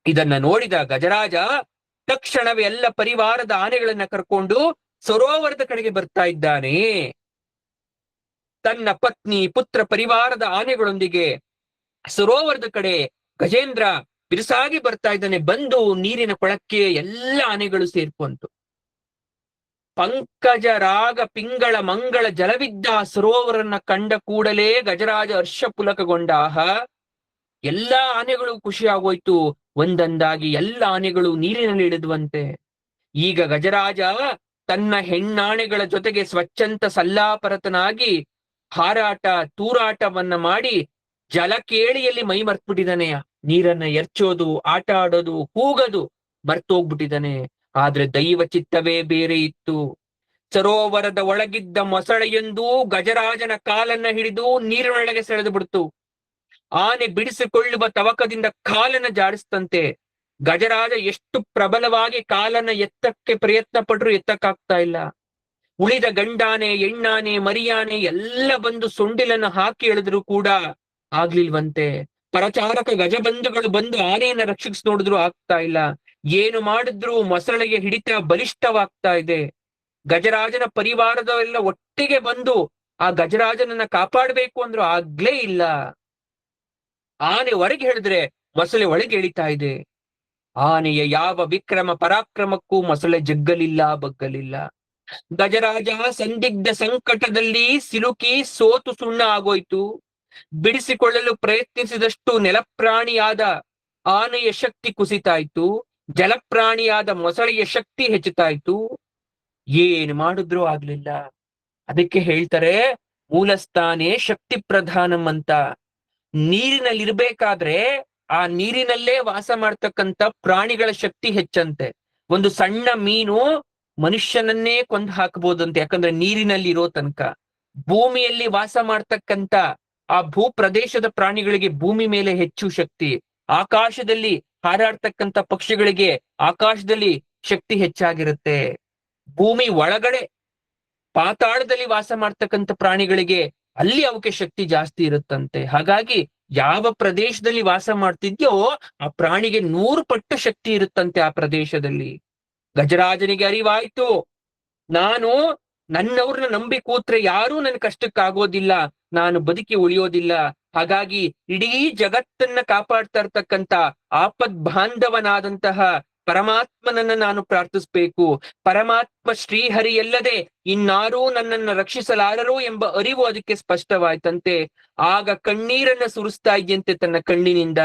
ಇದನ್ನ ನೋಡಿದ ಗಜರಾಜ ತಕ್ಷಣವೇ ಎಲ್ಲ ಪರಿವಾರದ ಆನೆಗಳನ್ನ ಕರ್ಕೊಂಡು ಸರೋವರದ ಕಡೆಗೆ ಬರ್ತಾ ಇದ್ದಾನೆ. ತನ್ನ ಪತ್ನಿ, ಪುತ್ರ, ಪರಿವಾರದ ಆನೆಗಳೊಂದಿಗೆ ಸರೋವರದ ಕಡೆ ಗಜೇಂದ್ರ ಬಿರುಸಾಗಿ ಬರ್ತಾ ಇದ್ದಾನೆ. ಬಂದು ನೀರಿನ ಕೊಳಕ್ಕೆ ಎಲ್ಲ ಆನೆಗಳು ಸೇರ್ಕೊಂತು. ಪಂಕಜ ರಾಗ ಪಿಂಗಳ ಮಂಗಳ ಜಲವಿದ್ದ ಸರೋವರನ್ನ ಕಂಡ ಕೂಡಲೇ ಗಜರಾಜ ಹರ್ಷ ಪುಲಕಗೊಂಡಾಹ. ಎಲ್ಲಾ ಆನೆಗಳು ಖುಷಿ ಆಗೋಯ್ತು. ಒಂದೊಂದಾಗಿ ಎಲ್ಲ ಆನೆಗಳು ನೀರಿನಲ್ಲಿ ಇಳಿದುವಂತೆ. ಈಗ ಗಜರಾಜ ತನ್ನ ಹೆಣ್ಣಾನೆಗಳ ಜೊತೆಗೆ ಸ್ವಚ್ಛಂತ ಸಲ್ಲಾಪರತನಾಗಿ ಹಾರಾಟ ತೂರಾಟವನ್ನ ಮಾಡಿ ಜಲಕೇಳಿಯಲ್ಲಿ ಮೈ ಮರ್ತ್ಬಿಟ್ಟಿದ್ದಾನೆ. ನೀರನ್ನ ಎರ್ಚೋದು, ಆಟ ಆಡೋದು, ಕೂಗದು ಮರ್ತೋಗ್ಬಿಟ್ಟಿದ್ದಾನೆ. ಆದ್ರೆ ದೈವ ಚಿತ್ತವೇ ಬೇರೆ ಇತ್ತು. ಸರೋವರದ ಒಳಗಿದ್ದ ಮೊಸಳೆಯೊಂದು ಗಜರಾಜನ ಕಾಲನ್ನ ಹಿಡಿದು ನೀರಿನೊಳಗೆ ಸೆಳೆದು ಬಿಡ್ತು. ಆನೆ ಬಿಡಿಸಿಕೊಳ್ಳುವ ತವಕದಿಂದ ಕಾಲನ್ನ ಜಾಡಿಸ್ತಂತೆ. ಗಜರಾಜ ಎಷ್ಟು ಪ್ರಬಲವಾಗಿ ಕಾಲನ್ನ ಎತ್ತಕ್ಕೆ ಪ್ರಯತ್ನ ಪಟ್ರು ಎತ್ತಕ್ಕಾಗ್ತಾ ಇಲ್ಲ. ಉಳಿದ ಗಂಡಾನೆ, ಹೆಣ್ಣಾನೆ, ಮರಿಯಾನೆ ಎಲ್ಲ ಬಂದು ಸೊಂಡಿಲನ್ನು ಹಾಕಿ ಎಳೆದ್ರು ಕೂಡ ಆಗ್ಲಿಲ್ವಂತೆ. ಪರಚಾರಕ ಗಜಬಂಧುಗಳು ಬಂದು ಆನೆಯನ್ನ ರಕ್ಷಿಸಿ ನೋಡಿದ್ರು ಆಗ್ತಾ ಇಲ್ಲ. ಏನು ಮಾಡಿದ್ರು ಮೊಸಳೆಗೆ ಹಿಡಿತ ಬಲಿಷ್ಠವಾಗ್ತಾ ಇದೆ. ಗಜರಾಜನ ಪರಿವಾರದವೆಲ್ಲ ಒಟ್ಟಿಗೆ ಬಂದು ಆ ಗಜರಾಜನನ್ನ ಕಾಪಾಡಬೇಕು ಅಂದ್ರು ಆಗ್ಲೇ ಇಲ್ಲ. ಆನೆ ಹೊರಗೆ ಹೇಳಿದ್ರೆ ಮೊಸಳೆ ಒಳಗೆ ಎಳಿತಾ ಇದೆ. ಆನೆಯ ಯಾವ ವಿಕ್ರಮ ಪರಾಕ್ರಮಕ್ಕೂ ಮೊಸಳೆ ಜಗ್ಗಲಿಲ್ಲ, ಬಗ್ಗಲಿಲ್ಲ. ಗಜರಾಜ ಸಂದಿಗ್ಧ ಸಂಕಟದಲ್ಲಿ ಸಿಲುಕಿ ಸೋತು ಸುಣ್ಣ ಆಗೋಯ್ತು. ಬಿಡಿಸಿಕೊಳ್ಳಲು ಪ್ರಯತ್ನಿಸಿದಷ್ಟು ನೆಲಪ್ರಾಣಿಯಾದ ಆನೆಯ ಶಕ್ತಿ ಕುಸಿತಾಯ್ತು. ಜಲಪ್ರಾಣಿಯಾದ ಮೊಸಳೆಯ ಶಕ್ತಿ ಹೆಚ್ಚುತ್ತಾಯ್ತು. ಏನು ಮಾಡಿದ್ರೂ ಆಗ್ಲಿಲ್ಲ. ಅದಕ್ಕೆ ಹೇಳ್ತಾರೆ ಮೂಲಸ್ಥಾನೇ ಶಕ್ತಿ ಪ್ರಧಾನಂ ಅಂತ. ನೀರಿನಲ್ಲಿರ್ಬೇಕಾದ್ರೆ ಆ ನೀರಿನಲ್ಲೇ ವಾಸ ಮಾಡ್ತಕ್ಕಂಥ ಪ್ರಾಣಿಗಳ ಶಕ್ತಿ ಹೆಚ್ಚಂತೆ. ಒಂದು ಸಣ್ಣ ಮೀನು ಮನುಷ್ಯನನ್ನೇ ಕೊಂದು ಹಾಕಬಹುದಂತೆ. ಯಾಕಂದ್ರೆ ನೀರಿನಲ್ಲಿ ಇರೋ ತನಕ ಭೂಮಿಯಲ್ಲಿ ವಾಸ ಮಾಡ್ತಕ್ಕಂತ ಆ ಭೂ ಪ್ರದೇಶದ ಪ್ರಾಣಿಗಳಿಗೆ ಭೂಮಿ ಮೇಲೆ ಹೆಚ್ಚು ಶಕ್ತಿ, ಆಕಾಶದಲ್ಲಿ ಹಾರಾಡ್ತಕ್ಕಂತ ಪಕ್ಷಿಗಳಿಗೆ ಆಕಾಶದಲ್ಲಿ ಶಕ್ತಿ ಹೆಚ್ಚಾಗಿರುತ್ತೆ. ಭೂಮಿ ಒಳಗಡೆ ಪಾತಾಳದಲ್ಲಿ ವಾಸ ಮಾಡ್ತಕ್ಕಂಥ ಪ್ರಾಣಿಗಳಿಗೆ ಅಲ್ಲಿ ಅವಕ್ಕೆ ಶಕ್ತಿ ಜಾಸ್ತಿ ಇರುತ್ತಂತೆ. ಹಾಗಾಗಿ ಯಾವ ಪ್ರದೇಶದಲ್ಲಿ ವಾಸ ಮಾಡ್ತಿದ್ಯೋ ಆ ಪ್ರಾಣಿಗೆ 100 ಪಟ್ಟು ಶಕ್ತಿ ಇರುತ್ತಂತೆ ಆ ಪ್ರದೇಶದಲ್ಲಿ. ಗಜರಾಜನಿಗೆ ಅರಿವಾಯ್ತು, ನಾನು ನನ್ನವ್ರನ್ನ ನಂಬಿ ಕೂತ್ರೆ ಯಾರೂ ನನ್ ಕಷ್ಟಕ್ಕಾಗೋದಿಲ್ಲ, ನಾನು ಬದುಕಿ ಉಳಿಯೋದಿಲ್ಲ. ಹಾಗಾಗಿ ಇಡೀ ಜಗತ್ತನ್ನ ಕಾಪಾಡ್ತಾ ಇರ್ತಕ್ಕಂತ ಆಪದ್ ಬಾಂಧವನಾದಂತಹ ಪರಮಾತ್ಮನನ್ನ ನಾನು ಪ್ರಾರ್ಥಿಸ್ಬೇಕು. ಪರಮಾತ್ಮ ಶ್ರೀಹರಿಯಲ್ಲದೆ ಇನ್ನಾರೂ ನನ್ನನ್ನು ರಕ್ಷಿಸಲಾರರು ಎಂಬ ಅರಿವು ಅದಕ್ಕೆ ಸ್ಪಷ್ಟವಾಯ್ತಂತೆ. ಆಗ ಕಣ್ಣೀರನ್ನ ಸುರಿಸ್ತಾ ಇದೆಯಂತೆ ತನ್ನ ಕಣ್ಣಿನಿಂದ.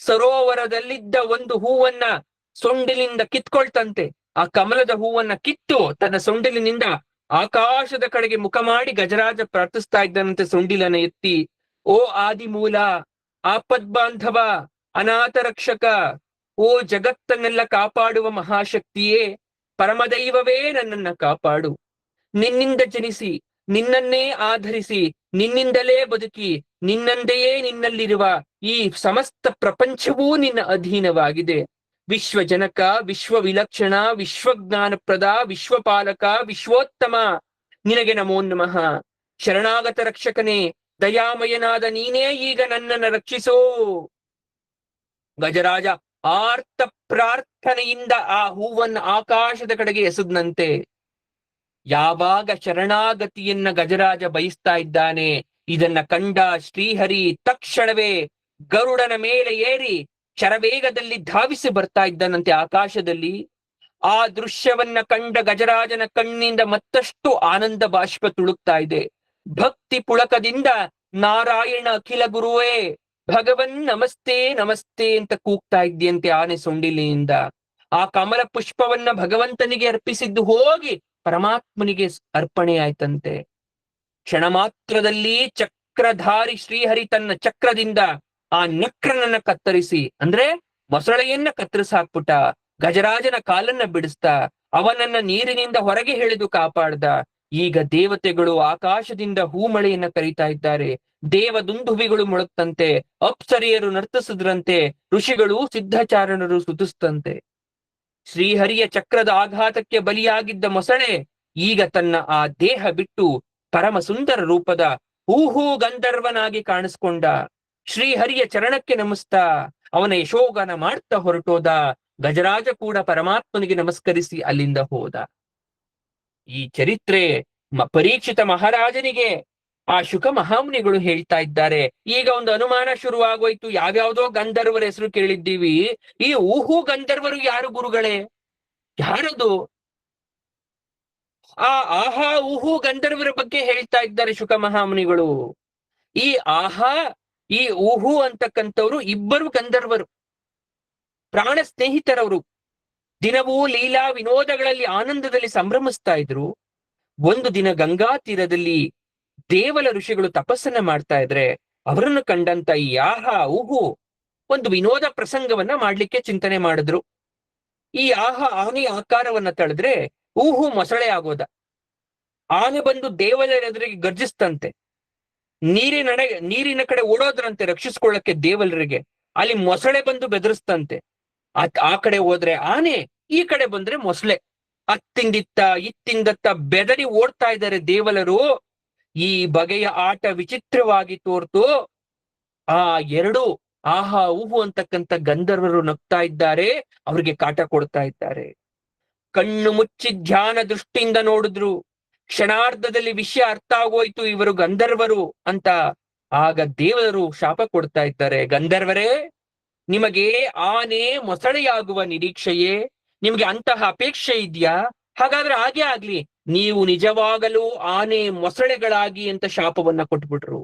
ಸರೋವರದಲ್ಲಿದ್ದ ಒಂದು ಹೂವನ್ನ ಸೊಂಡಿಲಿಂದ ಕಿತ್ಕೊಳ್ತಂತೆ. ಆ ಕಮಲದ ಹೂವನ್ನ ಕಿತ್ತು ತನ್ನ ಸೊಂಡಿಲಿನಿಂದ ಆಕಾಶದ ಕಡೆಗೆ ಮುಖ ಮಾಡಿ ಗಜರಾಜ ಪ್ರಾರ್ಥಿಸ್ತಾ ಇದ್ದಾನಂತೆ ಸೊಂಡಿಲನ ಎತ್ತಿ. ಓ ಆದಿಮೂಲ, ಆಪದ್ಬಾಂಧವ, ಅನಾಥ ರಕ್ಷಕ, ಓ ಜಗತ್ತನ್ನೆಲ್ಲ ಕಾಪಾಡುವ ಮಹಾಶಕ್ತಿಯೇ, ಪರಮದೈವವೇ, ನನ್ನನ್ನ ಕಾಪಾಡು. ನಿನ್ನಿಂದ ಜನಿಸಿ ನಿನ್ನನ್ನೇ ಆಧರಿಸಿ ನಿನ್ನಿಂದಲೇ ಬದುಕಿ ನಿನ್ನಂದೆಯೇ ನಿನ್ನಲ್ಲಿರುವ ಈ ಸಮಸ್ತ ಪ್ರಪಂಚವೂ ನಿನ್ನ ಅಧೀನವಾಗಿದೆ. ವಿಶ್ವಜನಕ, ವಿಶ್ವ ವಿಲಕ್ಷಣ, ವಿಶ್ವಜ್ಞಾನಪ್ರದ, ವಿಶ್ವಪಾಲಕ, ವಿಶ್ವೋತ್ತಮ, ನಿನಗೆ ನಮೋ ನಮಃ. ಶರಣಾಗತ ರಕ್ಷಕನೇ, ದಯಾಮಯನಾದ ನೀನೇ ಈಗ ನನ್ನನ್ನು ರಕ್ಷಿಸೋ. ಗಜರಾಜ ಆರ್ತ ಪ್ರಾರ್ಥನೆಯಿಂದ ಆ ಹೂವನ್ನು ಆಕಾಶದ ಕಡೆಗೆ ಎಸೆದ್ನಂತೆ. ಯಾವಾಗ ಶರಣಾಗತಿಯನ್ನ ಗಜರಾಜ ಬಯಸ್ತಾ ಇದ್ದಾನೆ, ಇದನ್ನ ಕಂಡ ಶ್ರೀಹರಿ ತಕ್ಷಣವೇ ಗರುಡನ ಮೇಲೆ ಏರಿ ಶರವೇಗದಲ್ಲಿ ಧಾವಿಸಿ ಬರ್ತಾ ಇದ್ದಾನಂತೆ ಆಕಾಶದಲ್ಲಿ. ಆ ದೃಶ್ಯವನ್ನ ಕಂಡ ಗಜರಾಜನ ಕಣ್ಣಿಂದ ಮತ್ತಷ್ಟು ಆನಂದ ಬಾಷ್ಪ ತುಳುಕ್ತಾ ಇದೆ. ಭಕ್ತಿ ಪುಳಕದಿಂದ ನಾರಾಯಣ ಅಖಿಲ ಗುರುವೇ, ಭಗವನ್ ನಮಸ್ತೆ ನಮಸ್ತೆ ಅಂತ ಕೂಗ್ತಾ ಇದ್ದಂತೆ ಆನೆ ಸೊಂಡಿಲಿನಿಂದ. ಆ ಕಮಲ ಪುಷ್ಪವನ್ನ ಭಗವಂತನಿಗೆ ಅರ್ಪಿಸಿದ್ದು ಹೋಗಿ ಪರಮಾತ್ಮನಿಗೆ ಅರ್ಪಣೆ ಆಯ್ತಂತೆ. ಕ್ಷಣ ಮಾತ್ರದಲ್ಲಿ ಚಕ್ರಧಾರಿ ಶ್ರೀಹರಿ ತನ್ನ ಚಕ್ರದಿಂದ ಆ ನಕ್ರನನ್ನ ಕತ್ತರಿಸಿ, ಅಂದ್ರೆ ಮೊಸಳೆಯನ್ನ ಕತ್ತರಿಸಿ ಹಾಕ್ಬಿಟ್ಟ. ಗಜರಾಜನ ಕಾಲನ್ನ ಬಿಡಿಸ್ತಾ ಅವನನ್ನ ನೀರಿನಿಂದ ಹೊರಗೆ ಎಳೆದು ಕಾಪಾಡ್ದ. ಈಗ ದೇವತೆಗಳು ಆಕಾಶದಿಂದ ಹೂಮಳೆಯನ್ನ ಕರೀತಾ ಇದ್ದಾರೆ. ದೇವದುಂದುಭಿಗಳು ಮೊಳತ್ತಂತೆ, ಅಪ್ಸರಿಯರು ನರ್ತಿಸಿದ್ರಂತೆ, ಋಷಿಗಳು ಸಿದ್ಧಚಾರಣರು ಸುತಿಸ್ತಂತೆ. ಶ್ರೀಹರಿಯ ಚಕ್ರದ ಆಘಾತಕ್ಕೆ ಬಲಿಯಾಗಿದ್ದ ಮೊಸಳೆ ಈಗ ತನ್ನ ಆ ದೇಹ ಬಿಟ್ಟು ಪರಮ ಸುಂದರ ರೂಪದ ಹೂಹೂ ಗಂಧರ್ವನಾಗಿ ಕಾಣಿಸ್ಕೊಂಡ. ಶ್ರೀಹರಿಯ ಚರಣಕ್ಕೆ ನಮಿಸ್ತಾ ಅವನ ಯಶೋಗಾನ ಮಾಡ್ತಾ ಹೊರಟೋದ. ಗಜರಾಜ ಕೂಡ ಪರಮಾತ್ಮನಿಗೆ ನಮಸ್ಕರಿಸಿ ಅಲ್ಲಿಂದ ಹೋದ. ಈ ಚರಿತ್ರೆ ಪರೀಕ್ಷಿತ ಮಹಾರಾಜನಿಗೆ ಆ ಶುಕ ಮಹಾಮುನಿಗಳು ಹೇಳ್ತಾ ಇದ್ದಾರೆ. ಈಗ ಒಂದು ಅನುಮಾನ ಶುರುವಾಗೋಯ್ತು. ಯಾವ್ಯಾವ್ದೋ ಗಂಧರ್ವರ ಹೆಸರು ಕೇಳಿದ್ದೀವಿ, ಈ ಊಹು ಗಂಧರ್ವರು ಯಾರು ಗುರುಗಳೇ? ಯಾರದು? ಆ ಆಹಾ ಊಹು ಗಂಧರ್ವರ ಬಗ್ಗೆ ಹೇಳ್ತಾ ಇದ್ದಾರೆ ಶುಕ ಮಹಾಮುನಿಗಳು. ಈ ಆಹಾ, ಈ ಊಹು ಅಂತಕ್ಕಂಥವ್ರು ಇಬ್ಬರು ಗಂಧರ್ವರು, ಪ್ರಾಣ ಸ್ನೇಹಿತರವರು. ದಿನವೂ ಲೀಲಾ ವಿನೋದಗಳಲ್ಲಿ ಆನಂದದಲ್ಲಿ ಸಂಭ್ರಮಿಸ್ತಾ ಇದ್ರು. ಒಂದು ದಿನ ಗಂಗಾ ತೀರದಲ್ಲಿ ದೇವಲ ಋಷಿಗಳು ತಪಸ್ಸನ್ನ ಮಾಡ್ತಾ ಇದ್ರೆ ಅವರನ್ನು ಕಂಡಂತ ಈ ಆಹಾ ಊಹು ಒಂದು ವಿನೋದ ಪ್ರಸಂಗವನ್ನ ಮಾಡ್ಲಿಕ್ಕೆ ಚಿಂತನೆ ಮಾಡಿದ್ರು. ಈ ಆನೆ ಆಕಾರವನ್ನ ತಳೆದ್ರೆ ಊಹು ಮೊಸಳೆ ಆಗೋದ. ಆನೆ ಬಂದು ದೇವಲರ ಎದುರಿಗೆ ಗರ್ಜಿಸ್ತಂತೆ. ನೀರಿನ ಕಡೆ ಓಡೋದ್ರಂತೆ ರಕ್ಷಿಸ್ಕೊಳ್ಳಕ್ಕೆ ದೇವಲರಿಗೆ. ಅಲ್ಲಿ ಮೊಸಳೆ ಬಂದು ಬೆದರಿಸ್ತಂತೆ. ಆ ಕಡೆ ಹೋದ್ರೆ ಆನೆ, ಈ ಕಡೆ ಬಂದ್ರೆ ಮೊಸಳೆ. ಅತ್ತಿಂದಿತ್ತ ಇತ್ತಿಂದತ್ತ ಬೆದರಿ ಓಡ್ತಾ ಇದ್ದಾರೆ ದೇವಲರು. ಈ ಬಗೆಯ ಆಟ ವಿಚಿತ್ರವಾಗಿ ತೋರ್ತು. ಆ ಎರಡು ಆಹಾ ಊಹು ಅಂತಕ್ಕಂಥ ಗಂಧರ್ವರು ನಗ್ತಾ ಇದ್ದಾರೆ, ಅವ್ರಿಗೆ ಕಾಟ ಕೊಡ್ತಾ ಇದ್ದಾರೆ. ಕಣ್ಣು ಮುಚ್ಚಿ ಧ್ಯಾನ ದೃಷ್ಟಿಯಿಂದ ನೋಡಿದ್ರು. ಕ್ಷಣಾರ್ಧದಲ್ಲಿ ವಿಷಯ ಅರ್ಥ ಆಗೋಯ್ತು, ಇವರು ಗಂಧರ್ವರು ಅಂತ. ಆಗ ದೇವರು ಶಾಪ ಕೊಡ್ತಾ ಇದ್ದಾರೆ. ಗಂಧರ್ವರೇ, ನಿಮಗೆ ಆನೆ ಮೊಸಳೆಯಾಗುವ ನಿರೀಕ್ಷೆಯೇ? ನಿಮ್ಗೆ ಅಂತಹ ಅಪೇಕ್ಷೆ ಇದೆಯಾ? ಹಾಗಾದ್ರೆ ಹಾಗೆ ಆಗ್ಲಿ, ನೀವು ನಿಜವಾಗಲೂ ಆನೆ ಮೊಸಳೆಗಳಾಗಿ ಅಂತ ಶಾಪವನ್ನ ಕೊಟ್ಬಿಟ್ರು.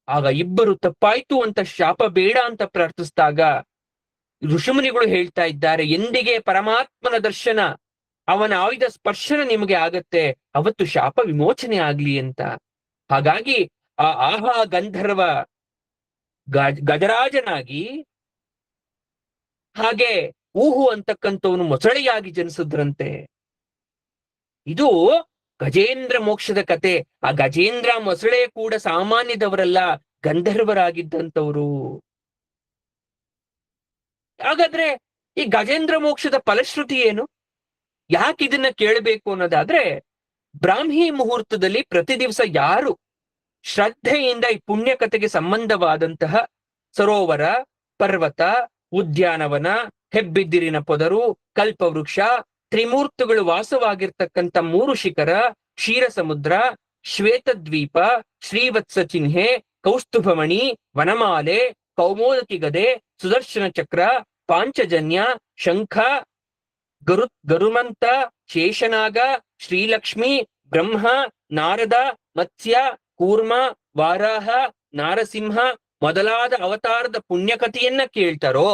ಆಗ ಇಬ್ಬರು ತಪ್ಪಾಯ್ತು ಅಂತ ಶಾಪ ಬೇಡ ಅಂತ ಪ್ರಾರ್ಥಿಸಿದಾಗ ಋಷಿಮುನಿಗಳು ಹೇಳ್ತಾ ಇದ್ದಾರೆ, ಎಂದಿಗೆ ಪರಮಾತ್ಮನ ದರ್ಶನ, ಅವನ ಆಯುಧ ಸ್ಪರ್ಶನ ನಿಮಗೆ ಆಗತ್ತೆ, ಅವತ್ತು ಶಾಪ ವಿಮೋಚನೆ ಆಗ್ಲಿ ಅಂತ. ಹಾಗಾಗಿ ಆ ಆಹಾ ಗಂಧರ್ವ ಗಜರಾಜನಾಗಿ, ಹಾಗೆ ಊಹು ಅಂತಕ್ಕಂಥವನು ಮೊಸಳೆಯಾಗಿ ಜನಿಸಿದ್ರಂತೆ. ಇದು ಗಜೇಂದ್ರ ಮೋಕ್ಷದ ಕತೆ. ಆ ಗಜೇಂದ್ರ ಮೊಸಳೆ ಕೂಡ ಸಾಮಾನ್ಯದವರಲ್ಲ, ಗಂಧರ್ವರಾಗಿದ್ದಂಥವ್ರು. ಹಾಗಾದ್ರೆ ಈ ಗಜೇಂದ್ರ ಮೋಕ್ಷದ ಫಲಶ್ರುತಿ ಏನು? ಯಾಕೆ ಇದನ್ನ ಕೇಳಬೇಕು ಅನ್ನೋದಾದ್ರೆ, ಬ್ರಾಹ್ಮಿ ಮುಹೂರ್ತದಲ್ಲಿ ಪ್ರತಿ ದಿವಸ ಯಾರು ಶ್ರದ್ಧೆಯಿಂದ ಈ ಪುಣ್ಯ ಕಥೆಗೆ ಸಂಬಂಧವಾದಂತಹ ಸರೋವರ, ಪರ್ವತ, ಉದ್ಯಾನವನ, ಹೆಬ್ಬಿದ್ದಿರಿನ ಪೊದರು, ಕಲ್ಪವೃಕ್ಷ, ತ್ರಿಮೂರ್ತಗಳು ವಾಸವಾಗಿರ್ತಕ್ಕಂಥ 3 ಶಿಖರ, ಕ್ಷೀರ ಸಮುದ್ರ, ಶ್ವೇತದ್ವೀಪ, ಶ್ರೀವತ್ಸ ಚಿಹ್ನೆ, ಕೌಸ್ತುಭಮಣಿ, ವನಮಾಲೆ, ಕೌಮೋದಕಿ ಗದೆ, ಸುದರ್ಶನ ಚಕ್ರ, ಪಾಂಚಜನ್ಯ, ಶಂಖ, ಗರುಮಂತ, ಶೇಷನಾಗ, ಶ್ರೀಲಕ್ಷ್ಮಿ, ಬ್ರಹ್ಮ, ನಾರದ, ಮತ್ಸ್ಯ, ಕೂರ್ಮ, ವಾರಾಹ, ನಾರಸಿಂಹ ಮೊದಲಾದ ಅವತಾರದ ಪುಣ್ಯಕಥೆಯನ್ನ ಕೇಳ್ತಾರೋ,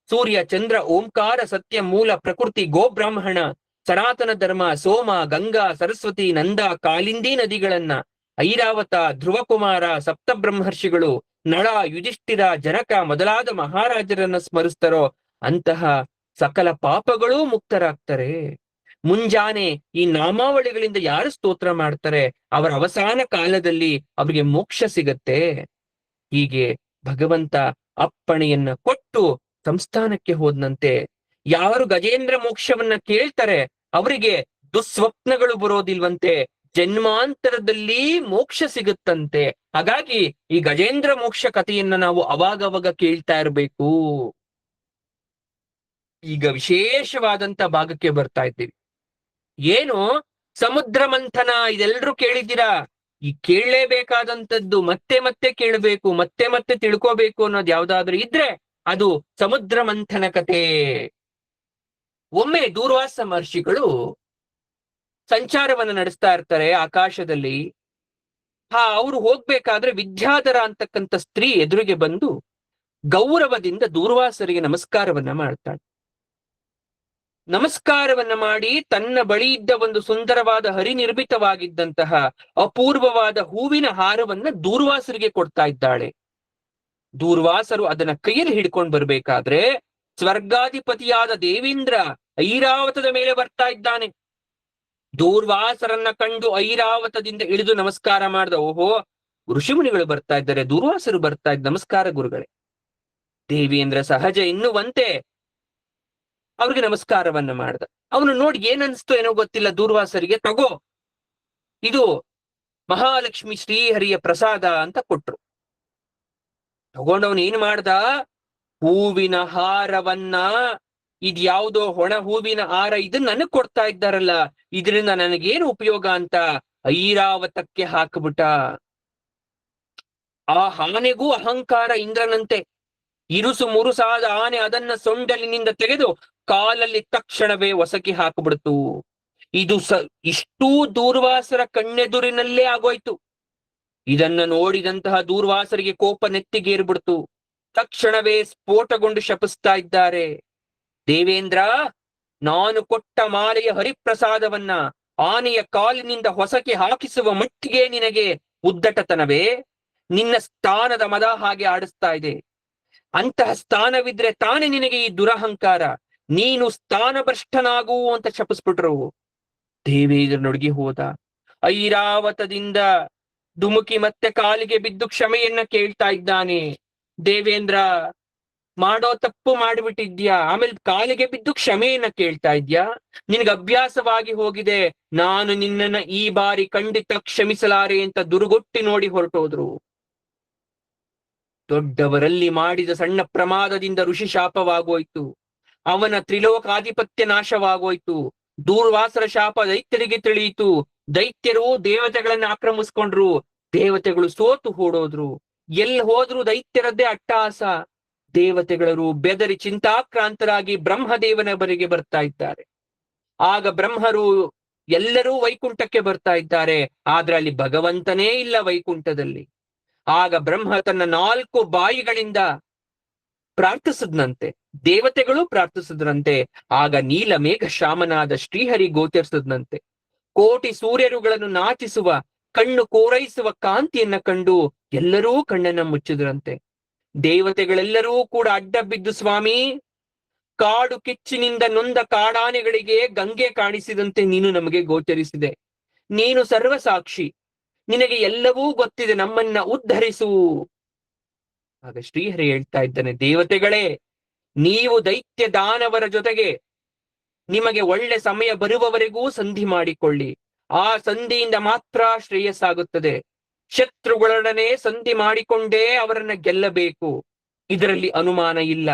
ಸೂರ್ಯ, ಚಂದ್ರ, ಓಂಕಾರ, ಸತ್ಯ, ಮೂಲ, ಪ್ರಕೃತಿ, ಗೋಬ್ರಾಹ್ಮಣ, ಸನಾತನ ಧರ್ಮ, ಸೋಮ, ಗಂಗಾ, ಸರಸ್ವತಿ, ನಂದ, ಕಾಲಿಂದಿ ನದಿಗಳನ್ನ, ಐರಾವತ, ಧ್ರುವಕುಮಾರ, ಸಪ್ತಬ್ರಹ್ಮರ್ಷಿಗಳು, ನಳ, ಯುಧಿಷ್ಠಿರ, ಜನಕ ಮೊದಲಾದ ಮಹಾರಾಜರನ್ನ ಸ್ಮರಿಸ್ತಾರೋ ಅಂತಹ ಸಕಲ ಪಾಪಗಳೂ ಮುಕ್ತರಾಗ್ತಾರೆ. ಮುಂಜಾನೆ ಈ ನಾಮಾವಳಿಗಳಿಂದ ಯಾರು ಸ್ತೋತ್ರ ಮಾಡ್ತಾರೆ ಅವರ ಅವಸಾನ ಕಾಲದಲ್ಲಿ ಅವರಿಗೆ ಮೋಕ್ಷ ಸಿಗತ್ತೆ. ಹೀಗೆ ಭಗವಂತ ಅಪ್ಪಣೆಯನ್ನ ಕೊಟ್ಟು ಸಂಸ್ಥಾನಕ್ಕೆ ಹೋದ್ನಂತೆ. ಯಾರು ಗಜೇಂದ್ರ ಮೋಕ್ಷವನ್ನ ಕೇಳ್ತಾರೆ ಅವರಿಗೆ ದುಸ್ವಪ್ನಗಳು ಬರೋದಿಲ್ವಂತೆ, ಜನ್ಮಾಂತರದಲ್ಲಿ ಮೋಕ್ಷ ಸಿಗುತ್ತಂತೆ. ಹಾಗಾಗಿ ಈ ಗಜೇಂದ್ರ ಮೋಕ್ಷ ಕಥೆಯನ್ನ ನಾವು ಅವಾಗವಾಗ ಕೇಳ್ತಾ ಇರಬೇಕು. ಈಗ ವಿಶೇಷವಾದಂತ ಭಾಗಕ್ಕೆ ಬರ್ತಾ ಇದ್ದೀವಿ. ಏನು ಸಮುದ್ರ ಮಂಥನ, ಇದೆಲ್ಲರೂ ಕೇಳಿದ್ದೀರಾ. ಈ ಕೇಳಲೇಬೇಕಾದಂಥದ್ದು, ಮತ್ತೆ ಮತ್ತೆ ಕೇಳಬೇಕು, ಮತ್ತೆ ಮತ್ತೆ ತಿಳ್ಕೋಬೇಕು ಅನ್ನೋದು ಯಾವ್ದಾದ್ರು ಇದ್ರೆ ಅದು ಸಮುದ್ರ ಮಂಥನ ಕಥೆ. ಒಮ್ಮೆ ದೂರ್ವಾಸ ಮಹರ್ಷಿಗಳು ಸಂಚಾರವನ್ನ ನಡೆಸ್ತಾ ಇರ್ತಾರೆ ಆಕಾಶದಲ್ಲಿ. ಅವರು ಹೋಗ್ಬೇಕಾದ್ರೆ ವಿದ್ಯಾಧರ ಅಂತಕ್ಕಂಥ ಸ್ತ್ರೀ ಎದುರಿಗೆ ಬಂದು ಗೌರವದಿಂದ ದೂರ್ವಾಸರಿಗೆ ನಮಸ್ಕಾರವನ್ನ ಮಾಡ್ತಾಳೆ. ನಮಸ್ಕಾರವನ್ನ ಮಾಡಿ ತನ್ನ ಬಳಿ ಇದ್ದ ಒಂದು ಸುಂದರವಾದ ಹರಿನಿರ್ಮಿತವಾಗಿದ್ದಂತಹ ಅಪೂರ್ವವಾದ ಹೂವಿನ ಹಾರವನ್ನ ದೂರ್ವಾಸರಿಗೆ ಕೊಡ್ತಾ ಇದ್ದಾಳೆ. ದೂರ್ವಾಸರು ಅದನ್ನ ಕೈಯಲ್ಲಿ ಹಿಡ್ಕೊಂಡು ಬರ್ಬೇಕಾದ್ರೆ ಸ್ವರ್ಗಾಧಿಪತಿಯಾದ ದೇವೇಂದ್ರ ಐರಾವತದ ಮೇಲೆ ಬರ್ತಾ ಇದ್ದಾನೆ. ದೂರ್ವಾಸರನ್ನ ಕಂಡು ಐರಾವತದಿಂದ ಇಳಿದು ನಮಸ್ಕಾರ ಮಾಡ್ದ. ಓಹೋ, ಋಷಿಮುನಿಗಳು ಬರ್ತಾ ಇದ್ದಾರೆ, ದೂರ್ವಾಸರು ಬರ್ತಾ ಇದ್ದ, ನಮಸ್ಕಾರ ಗುರುಗಳೇ. ದೇವೇಂದ್ರ ಸಹಜ ಎನ್ನುವಂತೆ ಅವ್ರಿಗೆ ನಮಸ್ಕಾರವನ್ನ ಮಾಡ್ದ. ಅವನು ನೋಡಿ ಏನನ್ಸ್ತು ಏನೋ ಗೊತ್ತಿಲ್ಲ ದೂರ್ವಾಸರಿಗೆ. ತಗೋ, ಇದು ಮಹಾಲಕ್ಷ್ಮಿ ಶ್ರೀಹರಿಯ ಪ್ರಸಾದ ಅಂತ ಕೊಟ್ರು. ತಗೊಂಡವನು ಏನ್ ಮಾಡ್ದ, ಹೂವಿನ ಹಾರವನ್ನ, ಇದ್ಯಾವುದೋ ಒಣ ಹೂವಿನ ಹಾರ, ಇದನ್ನ ನನಗ್ ಕೊಡ್ತಾ ಇದ್ದಾರಲ್ಲ, ಇದರಿಂದ ನನಗೇನು ಉಪಯೋಗ ಅಂತ ಐರಾವತಕ್ಕೆ ಹಾಕ್ಬಿಟ್ಟ. ಆ ಆನೆಗೂ ಅಹಂಕಾರ ಇಂದ್ರನಂತೆ. ಇರುಸು ಮುರುಸಾದ ಆನೆ ಅದನ್ನ ಸೊಂಡಲಿನಿಂದ ತೆಗೆದು ಕಾಲಲ್ಲಿ ತಕ್ಷಣವೇ ಒಸಕಿ ಹಾಕಿಬಿಡ್ತು. ಇದು ಇಷ್ಟೂ ದೂರ್ವಾಸರ ಕಣ್ಣೆದುರಿನಲ್ಲೇ ಆಗೋಯ್ತು. ಇದನ್ನ ನೋಡಿದಂತಹ ದೂರ್ವಾಸರಿಗೆ ಕೋಪ ನೆತ್ತಿಗೇರ್ಬಿಡ್ತು. ತಕ್ಷಣವೇ ಸ್ಫೋಟಗೊಂಡು ಶಪಿಸ್ತಾ ಇದ್ದಾರೆ. ದೇವೇಂದ್ರ, ನಾನು ಕೊಟ್ಟ ಮಾಲೆಯ ಹರಿಪ್ರಸಾದವನ್ನ ಆನೆಯ ಕಾಲಿನಿಂದ ಹೊಸಕಿ ಹಾಕಿಸುವ ಮಟ್ಟಿಗೆ ನಿನಗೆ ಉದ್ದಟತನವೇ? ನಿನ್ನ ಸ್ಥಾನದ ಮದ ಹಾಗೆ ಆಡಿಸ್ತಾ ಇದೆ. ಅಂತಹ ಸ್ಥಾನವಿದ್ರೆ ತಾನೇ ನಿನಗೆ ಈ ದುರಹಂಕಾರ. ನೀನು ಸ್ಥಾನಭ್ರಷ್ಟನಾಗು ಅಂತ ಶಪಿಸ್ಬಿಟ್ರು. ದೇವೇಂದ್ರ ನಡುಗಿ ಹೋದ. ಐರಾವತದಿಂದ ಧುಮುಕಿ ಮತ್ತೆ ಕಾಲಿಗೆ ಬಿದ್ದು ಕ್ಷಮೆಯನ್ನ ಕೇಳ್ತಾ ಇದ್ದಾನೆ. ದೇವೇಂದ್ರ, ಮಾಡೋ ತಪ್ಪು ಮಾಡಿಬಿಟ್ಟಿದ್ಯಾ, ಆಮೇಲೆ ಕಾಲಿಗೆ ಬಿದ್ದು ಕ್ಷಮೆಯನ್ನ ಕೇಳ್ತಾ ಇದ್ಯಾ? ನಿನಗೆ ಅಭ್ಯಾಸವಾಗಿ ಹೋಗಿದೆ. ನಾನು ನಿನ್ನನ್ನ ಈ ಬಾರಿ ಖಂಡಿತ ಕ್ಷಮಿಸಲಾರೆ ಅಂತ ದುರುಗೊಟ್ಟಿ ನೋಡಿ ಹೊರಟೋದ್ರು. ದೊಡ್ಡವರಲ್ಲಿ ಮಾಡಿದ ಸಣ್ಣ ಪ್ರಮಾದದಿಂದ ಋಷಿ ಶಾಪವಾಗೋಯ್ತು. ಅವನ ತ್ರಿಲೋಕಾಧಿಪತ್ಯ ನಾಶವಾಗೋಯ್ತು. ದೂರ್ವಾಸರ ಶಾಪ ದೈತ್ಯರಿಗೆ ತಿಳಿಯಿತು. ದೈತ್ಯರು ದೇವತೆಗಳನ್ನ ಆಕ್ರಮಿಸ್ಕೊಂಡ್ರು. ದೇವತೆಗಳು ಸೋತು ಓಡೋದ್ರು. ಎಲ್ಲಿ ಹೋದ್ರು ದೈತ್ಯರದ್ದೇ ಅಟ್ಟಹಾಸ. ದೇವತೆಗಳು ಬೆದರಿ ಚಿಂತಾಕ್ರಾಂತರಾಗಿ ಬ್ರಹ್ಮದೇವನ ಬರಿಗೆ ಬರ್ತಾ ಇದ್ದಾರೆ. ಆಗ ಬ್ರಹ್ಮರು ಎಲ್ಲರೂ ವೈಕುಂಠಕ್ಕೆ ಬರ್ತಾ ಇದ್ದಾರೆ. ಆದ್ರೆ ಅಲ್ಲಿ ಭಗವಂತನೇ ಇಲ್ಲ ವೈಕುಂಠದಲ್ಲಿ. ಆಗ ಬ್ರಹ್ಮ ತನ್ನ 4 ಬಾಯಿಗಳಿಂದ ಪ್ರಾರ್ಥಿಸದ್ನಂತೆ. ದೇವತೆಗಳು ಪ್ರಾರ್ಥಿಸಿದ್ರಂತೆ. ಆಗ ನೀಲಮೇಘ ಶ್ಯಾಮನಾದ ಶ್ರೀಹರಿ ಗೋಚರಿಸದ್ನಂತೆ. ಕೋಟಿ ಸೂರ್ಯರುಗಳನ್ನು ನಾಚಿಸುವ, ಕಣ್ಣು ಕೋರೈಸುವ ಕಾಂತಿಯನ್ನ ಕಂಡು ಎಲ್ಲರೂ ಕಣ್ಣನ್ನ ಮುಚ್ಚಿದ್ರಂತೆ. ದೇವತೆಗಳೆಲ್ಲರೂ ಕೂಡ ಅಡ್ಡ ಬಿದ್ದು, ಸ್ವಾಮಿ, ಕಾಡು ಕಿಚ್ಚಿನಿಂದ ನೊಂದ ಕಾಡಾನೆಗಳಿಗೆ ಗಂಗೆ ಕಾಣಿಸಿದಂತೆ ನೀನು ನಮಗೆ ಗೋಚರಿಸಿದೆ. ನೀನು ಸರ್ವಸಾಕ್ಷಿ, ನಿನಗೆ ಎಲ್ಲವೂ ಗೊತ್ತಿದೆ, ನಮ್ಮನ್ನ ಉದ್ಧರಿಸು. ಆಗ ಶ್ರೀಹರಿ ಹೇಳ್ತಾ ಇದ್ದಾನೆ, ದೇವತೆಗಳೇ, ನೀವು ದೈತ್ಯ ದಾನವರ ಜೊತೆಗೆ ನಿಮಗೆ ಒಳ್ಳೆ ಸಮಯ ಬರುವವರೆಗೂ ಸಂಧಿ ಮಾಡಿಕೊಳ್ಳಿ. ಆ ಸಂಧಿಯಿಂದ ಮಾತ್ರ ಶ್ರೇಯಸ್ಸಾಗುತ್ತದೆ. ಶತ್ರುಗಳೊಡನೆ ಸಂಧಿ ಮಾಡಿಕೊಂಡೇ ಅವರನ್ನ ಗೆಲ್ಲಬೇಕು, ಇದರಲ್ಲಿ ಅನುಮಾನ ಇಲ್ಲ.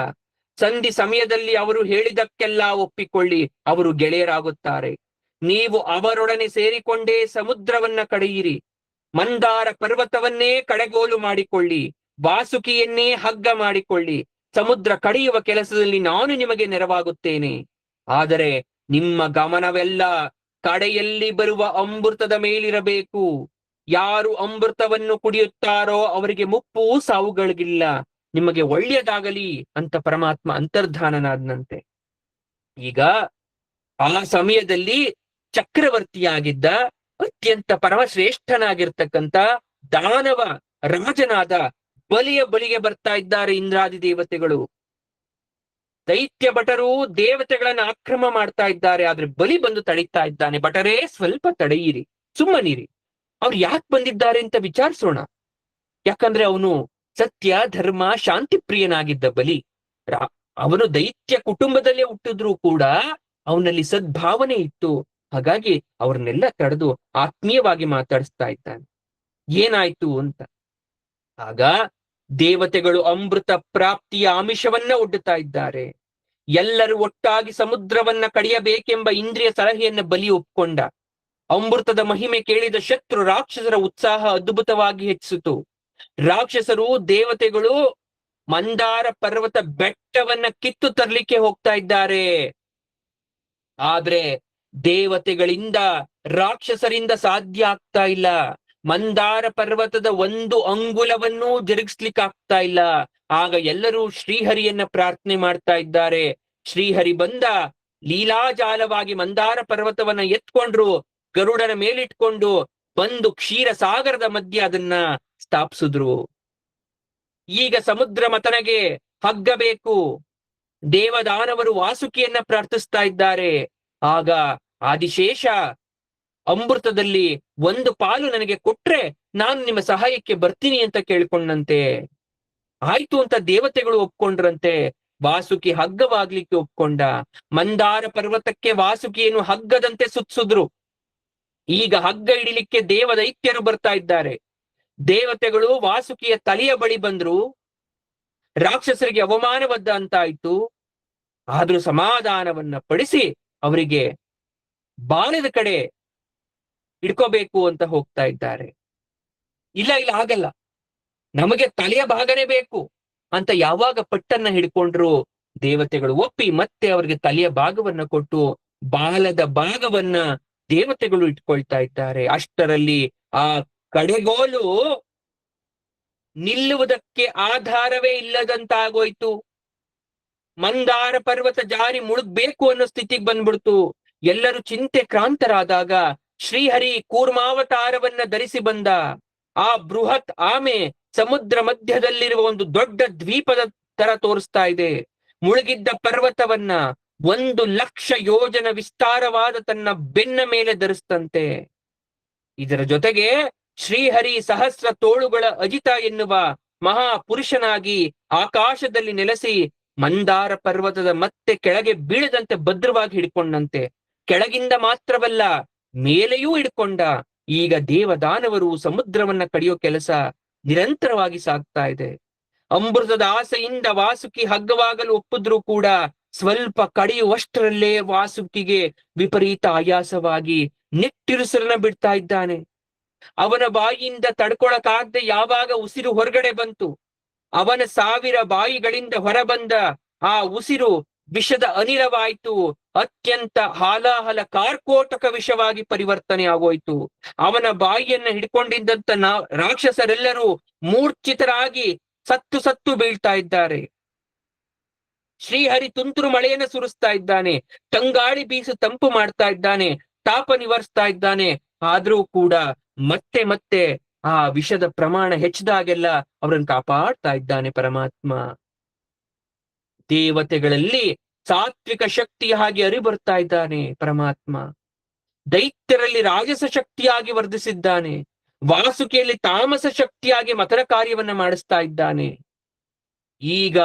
ಸಂಧಿ ಸಮಯದಲ್ಲಿ ಅವರು ಹೇಳಿದಕ್ಕೆಲ್ಲ ಒಪ್ಪಿಕೊಳ್ಳಿ, ಅವರು ಗೆಳೆಯರಾಗುತ್ತಾರೆ. ನೀವು ಅವರೊಡನೆ ಸೇರಿಕೊಂಡೇ ಸಮುದ್ರವನ್ನ ಕಡೆಯಿರಿ, ಮಂದಾರ ಪರ್ವತವನ್ನೇ ಕಡೆಗೋಲು ಮಾಡಿಕೊಳ್ಳಿ, ವಾಸುಕಿಯನ್ನೇ ಹಗ್ಗ ಮಾಡಿಕೊಳ್ಳಿ. ಸಮುದ್ರ ಕಡಿಯುವ ಕೆಲಸದಲ್ಲಿ ನಾನು ನಿಮಗೆ ನೆರವಾಗುತ್ತೇನೆ. ಆದರೆ ನಿಮ್ಮ ಗಮನವೆಲ್ಲ ಕಡೆಯಲ್ಲಿ ಬರುವ ಅಮೃತದ ಮೇಲಿರಬೇಕು. ಯಾರು ಅಮೃತವನ್ನು ಕುಡಿಯುತ್ತಾರೋ ಅವರಿಗೆ ಮುಪ್ಪು ಸಾವುಗಳಿಗಿಲ್ಲ. ನಿಮಗೆ ಒಳ್ಳೆಯದಾಗಲಿ ಅಂತ ಪರಮಾತ್ಮ ಅಂತರ್ಧಾನನಾದನಂತೆ. ಈಗ ಆ ಸಮಯದಲ್ಲಿ ಚಕ್ರವರ್ತಿಯಾಗಿದ್ದ ಅತ್ಯಂತ ಪರಮಶ್ರೇಷ್ಠನಾಗಿರ್ತಕ್ಕಂಥ ದಾನವ ರಾಜನಾದ ಬಲಿಯ ಬಳಿಗೆ ಬರ್ತಾ ಇದ್ದಾರೆ ಇಂದ್ರಾದಿ ದೇವತೆಗಳು. ದೈತ್ಯ ಭಟರು ದೇವತೆಗಳನ್ನ ಆಕ್ರಮ ಮಾಡ್ತಾ ಇದ್ದಾರೆ, ಆದ್ರೆ ಬಲಿ ಬಂದು ತಡೀತಾ ಇದ್ದಾನೆ. ಭಟರೇ, ಸ್ವಲ್ಪ ತಡೆಯಿರಿ, ಸುಮ್ಮನಿರಿ. ಅವ್ರು ಯಾಕೆ ಬಂದಿದ್ದಾರೆ ಅಂತ ವಿಚಾರಿಸೋಣ. ಯಾಕಂದ್ರೆ ಅವನು ಸತ್ಯ ಧರ್ಮ ಶಾಂತಿ ಪ್ರಿಯನಾಗಿದ್ದ ಬಲಿ. ಅವನು ದೈತ್ಯ ಕುಟುಂಬದಲ್ಲೇ ಹುಟ್ಟಿದ್ರೂ ಕೂಡ ಅವನಲ್ಲಿ ಸದ್ಭಾವನೆ ಇತ್ತು. ಹಾಗಾಗಿ ಅವ್ರನ್ನೆಲ್ಲ ತಡೆದು ಆತ್ಮೀಯವಾಗಿ ಮಾತಾಡಿಸ್ತಾ ಇದ್ದಾನೆ. ಏನಾಯ್ತು ಅಂತ. ಆಗ ದೇವತೆಗಳು ಅಮೃತ ಪ್ರಾಪ್ತಿಯ ಆಮಿಷವನ್ನ ಒಡ್ಡುತ್ತಾ ಇದ್ದಾರೆ. ಎಲ್ಲರೂ ಒಟ್ಟಾಗಿ ಸಮುದ್ರವನ್ನ ಕಡಿಯಬೇಕೆಂಬ ಇಂದ್ರಿಯ ಸಲಹೆಯನ್ನ ಬಲಿ ಒಪ್ಕೊಂಡ. ಅಮೃತದ ಮಹಿಮೆ ಕೇಳಿದ ಶತ್ರು ರಾಕ್ಷಸರ ಉತ್ಸಾಹ ಅದ್ಭುತವಾಗಿ ಹೆಚ್ಚಿಸಿತು. ರಾಕ್ಷಸರು ದೇವತೆಗಳು ಮಂದಾರ ಪರ್ವತ ಬೆಟ್ಟವನ್ನ ಕಿತ್ತು ತರಲಿಕ್ಕೆ ಹೋಗ್ತಾ ಇದ್ದಾರೆ. ಆದ್ರೆ ದೇವತೆಗಳಿಂದ ರಾಕ್ಷಸರಿಂದ ಸಾಧ್ಯ ಆಗ್ತಾ ಇಲ್ಲ. ಮಂದಾರ ಪರ್ವತದ ಒಂದು ಅಂಗುಲವನ್ನೂ ಜರುಗಿಸ್ಲಿಕ್ಕಾಗ್ತಾ ಇಲ್ಲ. ಆಗ ಎಲ್ಲರೂ ಶ್ರೀಹರಿಯನ್ನ ಪ್ರಾರ್ಥನೆ ಮಾಡ್ತಾ ಇದ್ದಾರೆ. ಶ್ರೀಹರಿ ಬಂದ ಲೀಲಾಜಾಲವಾಗಿ ಮಂದಾರ ಪರ್ವತವನ್ನ ಎತ್ಕೊಂಡ್ರು, ಗರುಡನ ಮೇಲಿಟ್ಕೊಂಡು ಬಂದು ಕ್ಷೀರ ಸಾಗರದ ಮಧ್ಯೆ ಅದನ್ನ ಸ್ಥಾಪಿಸಿದ್ರು. ಈಗ ಸಮುದ್ರ ಮತನಗೆ ಹಗ್ಗ ಬೇಕು. ದೇವದಾನವರು ವಾಸುಕಿಯನ್ನ ಪ್ರಾರ್ಥಿಸ್ತಾ ಇದ್ದಾರೆ. ಆಗ ಆದಿಶೇಷ ಅಮೃತದಲ್ಲಿ ಒಂದು ಪಾಲು ನನಗೆ ಕೊಟ್ರೆ ನಾನು ನಿಮ್ಮ ಸಹಾಯಕ್ಕೆ ಬರ್ತೀನಿ ಅಂತ ಕೇಳ್ಕೊಂಡಂತೆ. ಆಯ್ತು ಅಂತ ದೇವತೆಗಳು ಒಪ್ಕೊಂಡ್ರಂತೆ. ವಾಸುಕಿ ಹಗ್ಗವಾಗ್ಲಿಕ್ಕೆ ಒಪ್ಕೊಂಡ. ಮಂದಾರ ಪರ್ವತಕ್ಕೆ ವಾಸುಕಿಯನ್ನು ಹಗ್ಗದಂತೆ ಸುತ್ತಿಸಿದ್ರು. ಈಗ ಹಗ್ಗ ಹಿಡಿಲಿಕ್ಕೆ ದೇವದೈತ್ಯರು ಬರ್ತಾ ಇದ್ದಾರೆ. ದೇವತೆಗಳು ವಾಸುಕಿಯ ತಲೆಯ ಬಳಿ ಬಂದ್ರು. ರಾಕ್ಷಸರಿಗೆ ಅವಮಾನವದ್ದ ಅಂತಾಯ್ತು. ಆದ್ರೂ ಸಮಾಧಾನವನ್ನ ಪಡಿಸಿ ಅವರಿಗೆ ಬಾಲದ ಕಡೆ ಹಿಡ್ಕೋಬೇಕು ಅಂತ ಹೋಗ್ತಾ ಇದ್ದಾರೆ. ಇಲ್ಲ ಇಲ್ಲ, ಆಗಲ್ಲ, ನಮಗೆ ತಲೆಯ ಭಾಗನೇ ಬೇಕು ಅಂತ ಯಾವಾಗ ಪಟ್ಟನ್ನ ಹಿಡ್ಕೊಂಡ್ರು ದೇವತೆಗಳು ಒಪ್ಪಿ ಮತ್ತೆ ಅವರಿಗೆ ತಲೆಯ ಭಾಗವನ್ನ ಕೊಟ್ಟು ಬಾಲದ ಭಾಗವನ್ನ ದೇವತೆಗಳು ಇಟ್ಕೊಳ್ತಾ ಇದ್ದಾರೆ. ಅಷ್ಟರಲ್ಲಿ ಆ ಕಡೆಗೋಲು ನಿಲ್ಲುವುದಕ್ಕೆ ಆಧಾರವೇ ಇಲ್ಲದಂತಾಗೋಯ್ತು. ಮಂದಾರ ಪರ್ವತ ಜಾರಿ ಮುಳುಗ್ಬೇಕು ಅನ್ನೋ ಸ್ಥಿತಿಗೆ ಬಂದ್ಬಿಡ್ತು. ಎಲ್ಲರೂ ಚಿಂತೆ ಕ್ರಾಂತರಾದಾಗ ಶ್ರೀಹರಿ ಕೂರ್ಮಾವತಾರವನ್ನ ಧರಿಸಿ ಬಂದ. ಆ ಬೃಹತ್ ಆಮೆ ಸಮುದ್ರ ಮಧ್ಯದಲ್ಲಿರುವ ಒಂದು ದೊಡ್ಡ ದ್ವೀಪದ ತರ ತೋರಿಸ್ತಾ ಇದೆ. ಮುಳುಗಿದ್ದ ಪರ್ವತವನ್ನ 1,00,000 ಯೋಜನ ವಿಸ್ತಾರವಾದ ತನ್ನ ಬೆನ್ನ ಮೇಲೆ ಧರಿಸ್ತಂತೆ. ಇದರ ಜೊತೆಗೆ ಶ್ರೀಹರಿ ಸಹಸ್ರ ತೋಳುಗಳ ಅಜಿತ ಎನ್ನುವ ಮಹಾಪುರುಷನಾಗಿ ಆಕಾಶದಲ್ಲಿ ನೆಲೆಸಿ ಮಂದಾರ ಪರ್ವತದ ಮತ್ತೆ ಕೆಳಗೆ ಬೀಳದಂತೆ ಭದ್ರವಾಗಿ ಹಿಡ್ಕೊಂಡಂತೆ. ಕೆಳಗಿಂದ ಮಾತ್ರವಲ್ಲ, ಮೇಲೆಯೂ ಹಿಡ್ಕೊಂಡ. ಈಗ ದೇವದಾನವರು ಸಮುದ್ರವನ್ನ ಕಡಿಯೋ ಕೆಲಸ ನಿರಂತರವಾಗಿ ಸಾಗ್ತಾ ಇದೆ. ಅಮೃತದ ಆಸೆಯಿಂದ ವಾಸುಕಿ ಹಗ್ಗವಾಗಲು ಒಪ್ಪಿದ್ರೂ ಕೂಡ ಸ್ವಲ್ಪ ಕಡಿಯುವಷ್ಟರಲ್ಲೇ ವಾಸುಕಿಗೆ ವಿಪರೀತ ಆಯಾಸವಾಗಿ ನಿಟ್ಟಿರುಸರನ್ನ ಬಿಡ್ತಾ ಇದ್ದಾನೆ. ಅವನ ಬಾಯಿಯಿಂದ ತಡ್ಕೊಳಕಾಗದೆ ಯಾವಾಗ ಉಸಿರು ಹೊರಗಡೆ ಬಂತು, ಅವನ 1000 ಬಾಯಿಗಳಿಂದ ಹೊರಬಂದ ಆ ಉಸಿರು ವಿಷದ ಅನಿಲವಾಯ್ತು. ಅತ್ಯಂತ ಹಾಲಾಹಲ ಕಾರ್ಕೋಟಕ ವಿಷವಾಗಿ ಪರಿವರ್ತನೆ ಆಗೋಯ್ತು. ಅವನ ಬಾಯಿಯನ್ನ ಹಿಡ್ಕೊಂಡಿದ್ದಂತ ರಾಕ್ಷಸರೆಲ್ಲರೂ ಮೂರ್ಛಿತರಾಗಿ ಸತ್ತು ಬೀಳ್ತಾ ಇದ್ದಾರೆ. ಶ್ರೀಹರಿ ತುಂತುರು ಮಳೆಯನ್ನ ಸುರಿಸ್ತಾ ಇದ್ದಾನೆ. ತಂಗಾಳಿ ಬೀಸು ತಂಪು ಮಾಡ್ತಾ ಇದ್ದಾನೆ. ತಾಪ ನಿವಾರಿಸ್ತಾ ಇದ್ದಾನೆ. ಆದ್ರೂ ಕೂಡ ಮತ್ತೆ ಮತ್ತೆ ಆ ವಿಷದ ಪ್ರಮಾಣ ಹೆಚ್ಚಿದಾಗೆಲ್ಲ ಅವರನ್ನು ಕಾಪಾಡ್ತಾ ಇದ್ದಾನೆ ಪರಮಾತ್ಮ. ದೇವತೆಗಳಲ್ಲಿ ಸಾತ್ವಿಕ ಶಕ್ತಿಯ ಹಾಗೆ ಅರಿಬರ್ತಾ ಇದ್ದಾನೆ ಪರಮಾತ್ಮ. ದೈತ್ಯರಲ್ಲಿ ರಾಜಸ ಶಕ್ತಿಯಾಗಿ ವರ್ಧಿಸಿದ್ದಾನೆ. ವಾಸುಕಿಯಲ್ಲಿ ತಾಮಸ ಶಕ್ತಿಯಾಗಿ ಮತರ ಕಾರ್ಯವನ್ನ ಮಾಡಿಸ್ತಾ ಇದ್ದಾನೆ. ಈಗ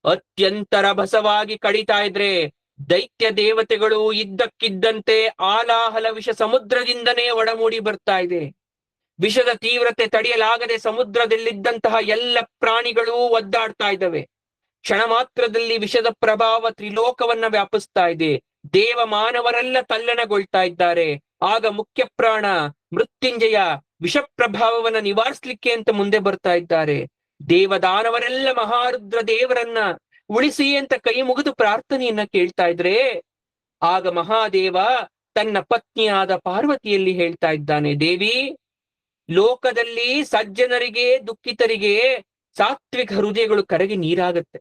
ಅತ್ಯಂತ ರಭಸವಾಗಿ ಕಡಿತಾ ಇದ್ರೆ ದೈತ್ಯ ದೇವತೆಗಳು ಇದ್ದಕ್ಕಿದ್ದಂತೆ ಆಲಾಹಲ ವಿಷ ಸಮುದ್ರದಿಂದನೇ ಒಡಮೂಡಿ ಬರ್ತಾ ಇದೆ. ವಿಷದ ತೀವ್ರತೆ ತಡೆಯಲಾಗದೆ ಸಮುದ್ರದಲ್ಲಿದ್ದಂತಹ ಎಲ್ಲ ಪ್ರಾಣಿಗಳು ಒದ್ದಾಡ್ತಾ ಇದ್ದಾವೆ. ಕ್ಷಣ ಮಾತ್ರದಲ್ಲಿ ವಿಷದ ಪ್ರಭಾವ ತ್ರಿಲೋಕವನ್ನ ವ್ಯಾಪಿಸ್ತಾ ಇದೆ. ದೇವ ಮಾನವರೆಲ್ಲ ತಲ್ಲಣಗೊಳ್ತಾ ಇದ್ದಾರೆ. ಆಗ ಮುಖ್ಯ ಪ್ರಾಣ ಮೃತ್ಯುಂಜಯ ವಿಷ ಪ್ರಭಾವವನ್ನ ನಿವಾರಿಸ್ಲಿಕ್ಕೆ ಅಂತ ಮುಂದೆ ಬರ್ತಾ ಇದ್ದಾರೆ. ದೇವದಾನವರೆಲ್ಲ ಮಹಾರುದ್ರ ದೇವರನ್ನ ಉಳಿಸಿ ಅಂತ ಕೈ ಮುಗಿದು ಪ್ರಾರ್ಥನೆಯನ್ನ ಕೇಳ್ತಾ ಇದ್ರೆ, ಆಗ ಮಹಾದೇವ ತನ್ನ ಪತ್ನಿಯಾದ ಪಾರ್ವತಿಯಲ್ಲಿ ಹೇಳ್ತಾ ಇದ್ದಾನೆ, ದೇವಿ, ಲೋಕದಲ್ಲಿ ಸಜ್ಜನರಿಗೆ ದುಃಖಿತರಿಗೆ ಸಾತ್ವಿಕ ಹೃದಯಗಳು ಕರಗಿ ನೀರಾಗತ್ತೆ.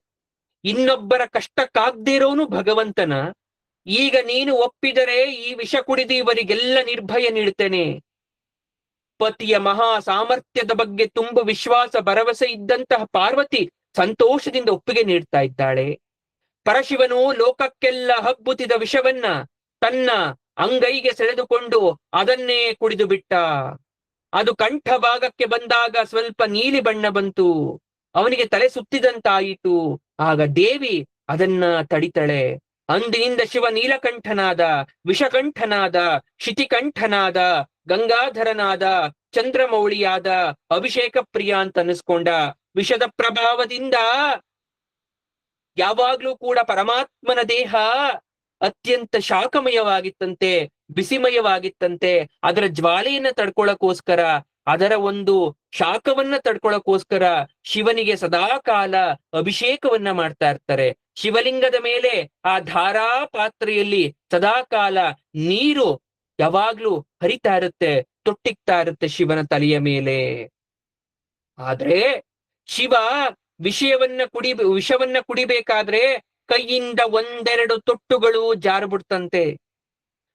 ಇನ್ನೊಬ್ಬರ ಕಷ್ಟಕ್ಕಾಗದೇ ಇರೋನು ಭಗವಂತನ. ಈಗ ನೀನು ಒಪ್ಪಿದರೆ ಈ ವಿಷ ಕುಡಿದು ಇವರಿಗೆಲ್ಲ ನಿರ್ಭಯ ನೀಡ್ತೇನೆ. ಪತಿಯ ಮಹಾ ಸಾಮರ್ಥ್ಯದ ಬಗ್ಗೆ ತುಂಬ ವಿಶ್ವಾಸ ಭರವಸೆ ಇದ್ದಂತಹ ಪಾರ್ವತಿ ಸಂತೋಷದಿಂದ ಒಪ್ಪಿಗೆ ನೀಡ್ತಾ ಇದ್ದಾಳೆ. ಪರಶಿವನು ಲೋಕಕ್ಕೆಲ್ಲ ಹಬ್ಬುತ್ತಿದ್ದ ವಿಷವನ್ನ ತನ್ನ ಅಂಗೈಗೆ ಸೆಳೆದುಕೊಂಡು ಅದನ್ನೇ ಕುಡಿದು ಬಿಟ್ಟ. ಅದು ಕಂಠ ಭಾಗಕ್ಕೆ ಬಂದಾಗ ಸ್ವಲ್ಪ ನೀಲಿ ಬಣ್ಣ ಬಂತು. ಅವನಿಗೆ ತಲೆ ಸುತ್ತಿದಂತಾಯಿತು. ಆಗ ದೇವಿ ಅದನ್ನ ತಡಿತಾಳೆ. ಅಂದಿನಿಂದ ಶಿವ ನೀಲಕಂಠನಾದ, ವಿಷಕಂಠನಾದ, ಶಿತಿಕಂಠನಾದ, ಗಂಗಾಧರನಾದ, ಚಂದ್ರಮೌಳಿಯಾದ, ಅಭಿಷೇಕ ಪ್ರಿಯ ಅಂತ ಅನಿಸ್ಕೊಂಡ. ವಿಷದ ಪ್ರಭಾವದಿಂದ ಯಾವಾಗ್ಲೂ ಕೂಡ ಪರಮಾತ್ಮನ ದೇಹ ಅತ್ಯಂತ ಶಾಖಮಯವಾಗಿತ್ತಂತೆ, ಬಿಸಿಮಯವಾಗಿತ್ತಂತೆ. ಅದರ ಜ್ವಾಲೆಯನ್ನ ತಡ್ಕೊಳಕೋಸ್ಕರ, ಅದರ ಒಂದು ಶಾಖವನ್ನ ತಡ್ಕೊಳಕೋಸ್ಕರ ಶಿವನಿಗೆ ಸದಾ ಕಾಲ ಅಭಿಷೇಕವನ್ನ ಮಾಡ್ತಾ ಇರ್ತಾರೆ. ಶಿವಲಿಂಗದ ಮೇಲೆ ಆ ಧಾರಾ ಪಾತ್ರೆಯಲ್ಲಿ ಸದಾ ಕಾಲ ನೀರು ಯಾವಾಗ್ಲೂ ಹರಿತಾ ಇರುತ್ತೆ, ತೊಟ್ಟಿಗ್ತಾ ಇರುತ್ತೆ ಶಿವನ ತಲೆಯ ಮೇಲೆ. ಆದ್ರೆ ಶಿವ ವಿಷವನ್ನ ಕುಡಿಬೇಕಾದ್ರೆ ಕೈಯಿಂದ ಒಂದೆರಡು ತೊಟ್ಟುಗಳು ಜಾರುಬಿಡ್ತಂತೆ.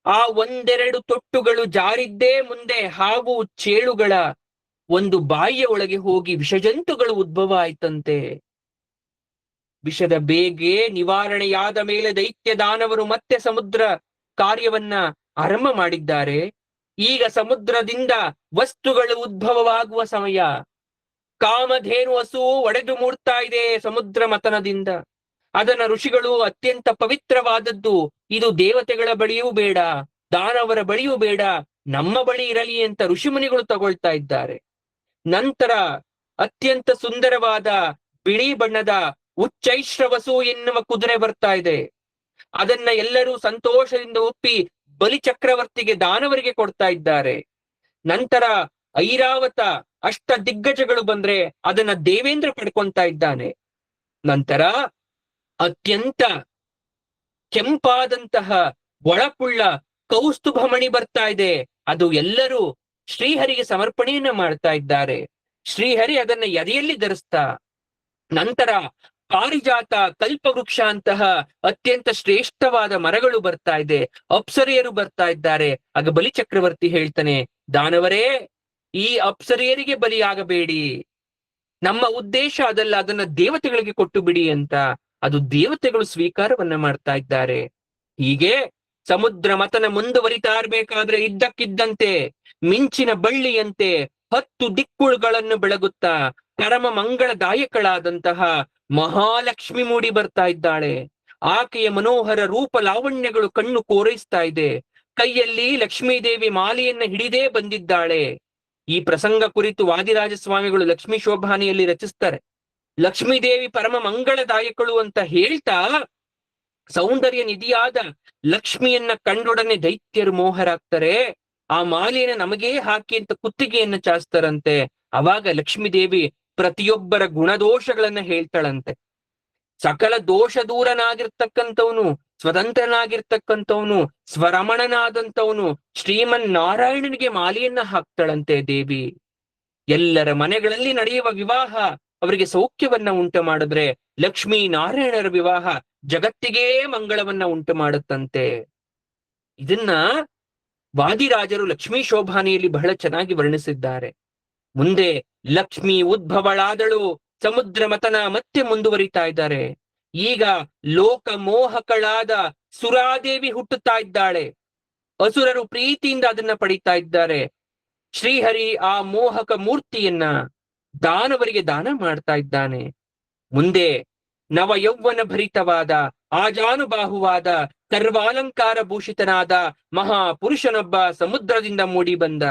ಆ ಒಂದೆರಡು ತೊಟ್ಟುಗಳು ಜಾರಿದ್ದೇ ಮುಂದೆ ಹಾವು ಚೇಳುಗಳ ಒಂದು ಬಾಯಿಯ ಒಳಗೆ ಹೋಗಿ ವಿಷಜಂತುಗಳು ಉದ್ಭವ ಆಯ್ತಂತೆ. ವಿಷದ ಬೇಗೆ ನಿವಾರಣೆಯಾದ ಮೇಲೆ ದೈತ್ಯ ದಾನವರು ಮತ್ತೆ ಸಮುದ್ರ ಕಾರ್ಯವನ್ನ ಆರಂಭ ಮಾಡಿದ್ದಾರೆ. ಈಗ ಸಮುದ್ರದಿಂದ ವಸ್ತುಗಳು ಉದ್ಭವವಾಗುವ ಸಮಯ. ಕಾಮಧೇನು ಹಸು ಒಡೆದು ಮೂಡ್ತಾ ಇದೆ ಸಮುದ್ರ ಮಥನದಿಂದ. ಅದನ್ನ ಋಷಿಗಳು ಅತ್ಯಂತ ಪವಿತ್ರವಾದದ್ದು, ಇದು ದೇವತೆಗಳ ಬಳಿಯೂ ಬೇಡ, ದಾನವರ ಬಳಿಯೂ ಬೇಡ, ನಮ್ಮ ಬಳಿ ಇರಲಿ ಅಂತ ಋಷಿಮುನಿಗಳು ತಗೊಳ್ತಾ ಇದ್ದಾರೆ. ನಂತರ ಅತ್ಯಂತ ಸುಂದರವಾದ ಬಿಳಿ ಬಣ್ಣದ ಉಚ್ಚೈಶ್ರವಸು ಎನ್ನುವ ಕುದುರೆ ಬರ್ತಾ ಇದೆ. ಅದನ್ನ ಎಲ್ಲರೂ ಸಂತೋಷದಿಂದ ಒಪ್ಪಿ ಬಲಿ ಚಕ್ರವರ್ತಿಗೆ ದಾನವರಿಗೆ ಕೊಡ್ತಾ ಇದ್ದಾರೆ. ನಂತರ ಐರಾವತ ಅಷ್ಟ ದಿಗ್ಗಜಗಳು ಬಂದ್ರೆ ಅದನ್ನ ದೇವೇಂದ್ರ ಪಡ್ಕೊಂತಾ ಇದ್ದಾನೆ. ನಂತರ ಅತ್ಯಂತ ಕೆಂಪಾದಂತಹ ಒಳಪುಳ್ಳ ಕೌಸ್ತುಭಮಣಿ ಬರ್ತಾ ಇದೆ. ಅದು ಎಲ್ಲರೂ ಶ್ರೀಹರಿಗೆ ಸಮರ್ಪಣೆಯನ್ನ ಮಾಡ್ತಾ ಇದ್ದಾರೆ. ಶ್ರೀಹರಿ ಅದನ್ನ ಎದೆಯಲ್ಲಿ ಧರಿಸ್ತಾ. ನಂತರ ಪಾರಿಜಾತ, ಕಲ್ಪವೃಕ್ಷ ಅಂತಹ ಅತ್ಯಂತ ಶ್ರೇಷ್ಠವಾದ ಮರಗಳು ಬರ್ತಾ ಇದೆ. ಅಪ್ಸರೆಯರು ಬರ್ತಾ ಇದ್ದಾರೆ. ಆಗ ಬಲಿ ಚಕ್ರವರ್ತಿ ಹೇಳ್ತಾನೆ, ದಾನವರೇ, ಈ ಅಪ್ಸರೆಯರಿಗೆ ಬಲಿಯಾಗಬೇಡಿ, ನಮ್ಮ ಉದ್ದೇಶ ಅದಲ್ಲ, ಅದನ್ನ ದೇವತೆಗಳಿಗೆ ಕೊಟ್ಟು ಬಿಡಿ ಅಂತ. ಅದು ದೇವತೆಗಳು ಸ್ವೀಕಾರವನ್ನ ಮಾಡ್ತಾ ಇದ್ದಾರೆ. ಹೀಗೆ ಸಮುದ್ರ ಮಥನ ಮುಂದುವರಿತಾ ಇರ್ಬೇಕಾದ್ರೆ ಇದ್ದಕ್ಕಿದ್ದಂತೆ ಮಿಂಚಿನ ಬಳ್ಳಿಯಂತೆ 10 ದಿಕ್ಕುಗಳನ್ನು ಬೆಳಗುತ್ತಾ ಪರಮ ಮಂಗಳದಾಯಕಳಾದಂತಹ ಮಹಾಲಕ್ಷ್ಮಿ ಮೂಡಿ ಬರ್ತಾ ಇದ್ದಾಳೆ. ಆಕೆಯ ಮನೋಹರ ರೂಪ ಲಾವಣ್ಯಗಳು ಕಣ್ಣು ಕೋರೈಸ್ತಾ ಇದೆ. ಕೈಯಲ್ಲಿ ಲಕ್ಷ್ಮೀದೇವಿ ಮಾಲೆಯನ್ನ ಹಿಡಿದೇ ಬಂದಿದ್ದಾಳೆ. ಈ ಪ್ರಸಂಗ ಕುರಿತು ವಾದಿರಾಜ ಸ್ವಾಮಿಗಳು ಲಕ್ಷ್ಮೀ ಶೋಭಾನಿಯಲ್ಲಿ ರಚಿಸ್ತಾರೆ. ಲಕ್ಷ್ಮೀದೇವಿ ಪರಮ ಮಂಗಳದಾಯಕಳು ಅಂತ ಹೇಳ್ತಾ ಸೌಂದರ್ಯ ನಿಧಿಯಾದ ಲಕ್ಷ್ಮಿಯನ್ನ ಕಂಡೊಡನೆ ದೈತ್ಯರು ಮೋಹರಾಗ್ತಾರೆ. ಆ ಮಾಲೆಯನ್ನ ನಮಗೇ ಹಾಕಿ ಅಂತ ಕುತ್ತಿಗೆಯನ್ನ ಚಾಸ್ತಾರಂತೆ. ಅವಾಗ ಲಕ್ಷ್ಮೀದೇವಿ ಪ್ರತಿಯೊಬ್ಬರ ಗುಣದೋಷಗಳನ್ನ ಹೇಳ್ತಾಳಂತೆ. ಸಕಲ ದೋಷ ದೂರನಾಗಿರ್ತಕ್ಕಂಥವನು, ಸ್ವತಂತ್ರನಾಗಿರ್ತಕ್ಕಂಥವನು, ಸ್ವರಮಣನಾದಂಥವನು ಶ್ರೀಮನ್ ನಾರಾಯಣನಿಗೆ ಮಾಲೆಯನ್ನ ಹಾಕ್ತಾಳಂತೆ ದೇವಿ. ಎಲ್ಲರ ಮನೆಗಳಲ್ಲಿ ನಡೆಯುವ ವಿವಾಹ ಅವರಿಗೆ ಸೌಖ್ಯವನ್ನ ಉಂಟು ಮಾಡಿದ್ರೆ ಲಕ್ಷ್ಮೀ ನಾರಾಯಣರ ವಿವಾಹ ಜಗತ್ತಿಗೇ ಮಂಗಳವನ್ನ ಉಂಟು ಮಾಡುತ್ತಂತೆ. ಇದನ್ನ ವಾದಿರಾಜರು ಲಕ್ಷ್ಮೀ ಶೋಭಾನಿಯಲ್ಲಿ ಬಹಳ ಚೆನ್ನಾಗಿ ವರ್ಣಿಸಿದ್ದಾರೆ. ಮುಂದೆ ಲಕ್ಷ್ಮಿ ಉದ್ಭವಳಾದಳು. ಸಮುದ್ರ ಮಥನ ಮತ್ತೆ ಮುಂದುವರಿತಾ ಇದ್ದಾರೆ. ಈಗ ಲೋಕ ಮೋಹಕಳಾದ ಸುರಾದೇವಿ ಹುಟ್ಟುತ್ತಾ ಇದ್ದಾಳೆ. ಅಸುರರು ಪ್ರೀತಿಯಿಂದ ಅದನ್ನ ಪಡಿತಾ ಇದ್ದಾರೆ. ಶ್ರೀಹರಿ ಆ ಮೋಹಕ ಮೂರ್ತಿಯನ್ನ ದಾನವರಿಗೆ ದಾನ ಮಾಡ್ತಾ ಇದ್ದಾನೆ. ಮುಂದೆ ನವ ಯೌವನ ಭರಿತವಾದ ಆಜಾನುಬಾಹುವಾದ ಸರ್ವಾಲಂಕಾರ ಭೂಷಿತನಾದ ಮಹಾಪುರುಷನೊಬ್ಬ ಸಮುದ್ರದಿಂದ ಮೂಡಿ ಬಂದ.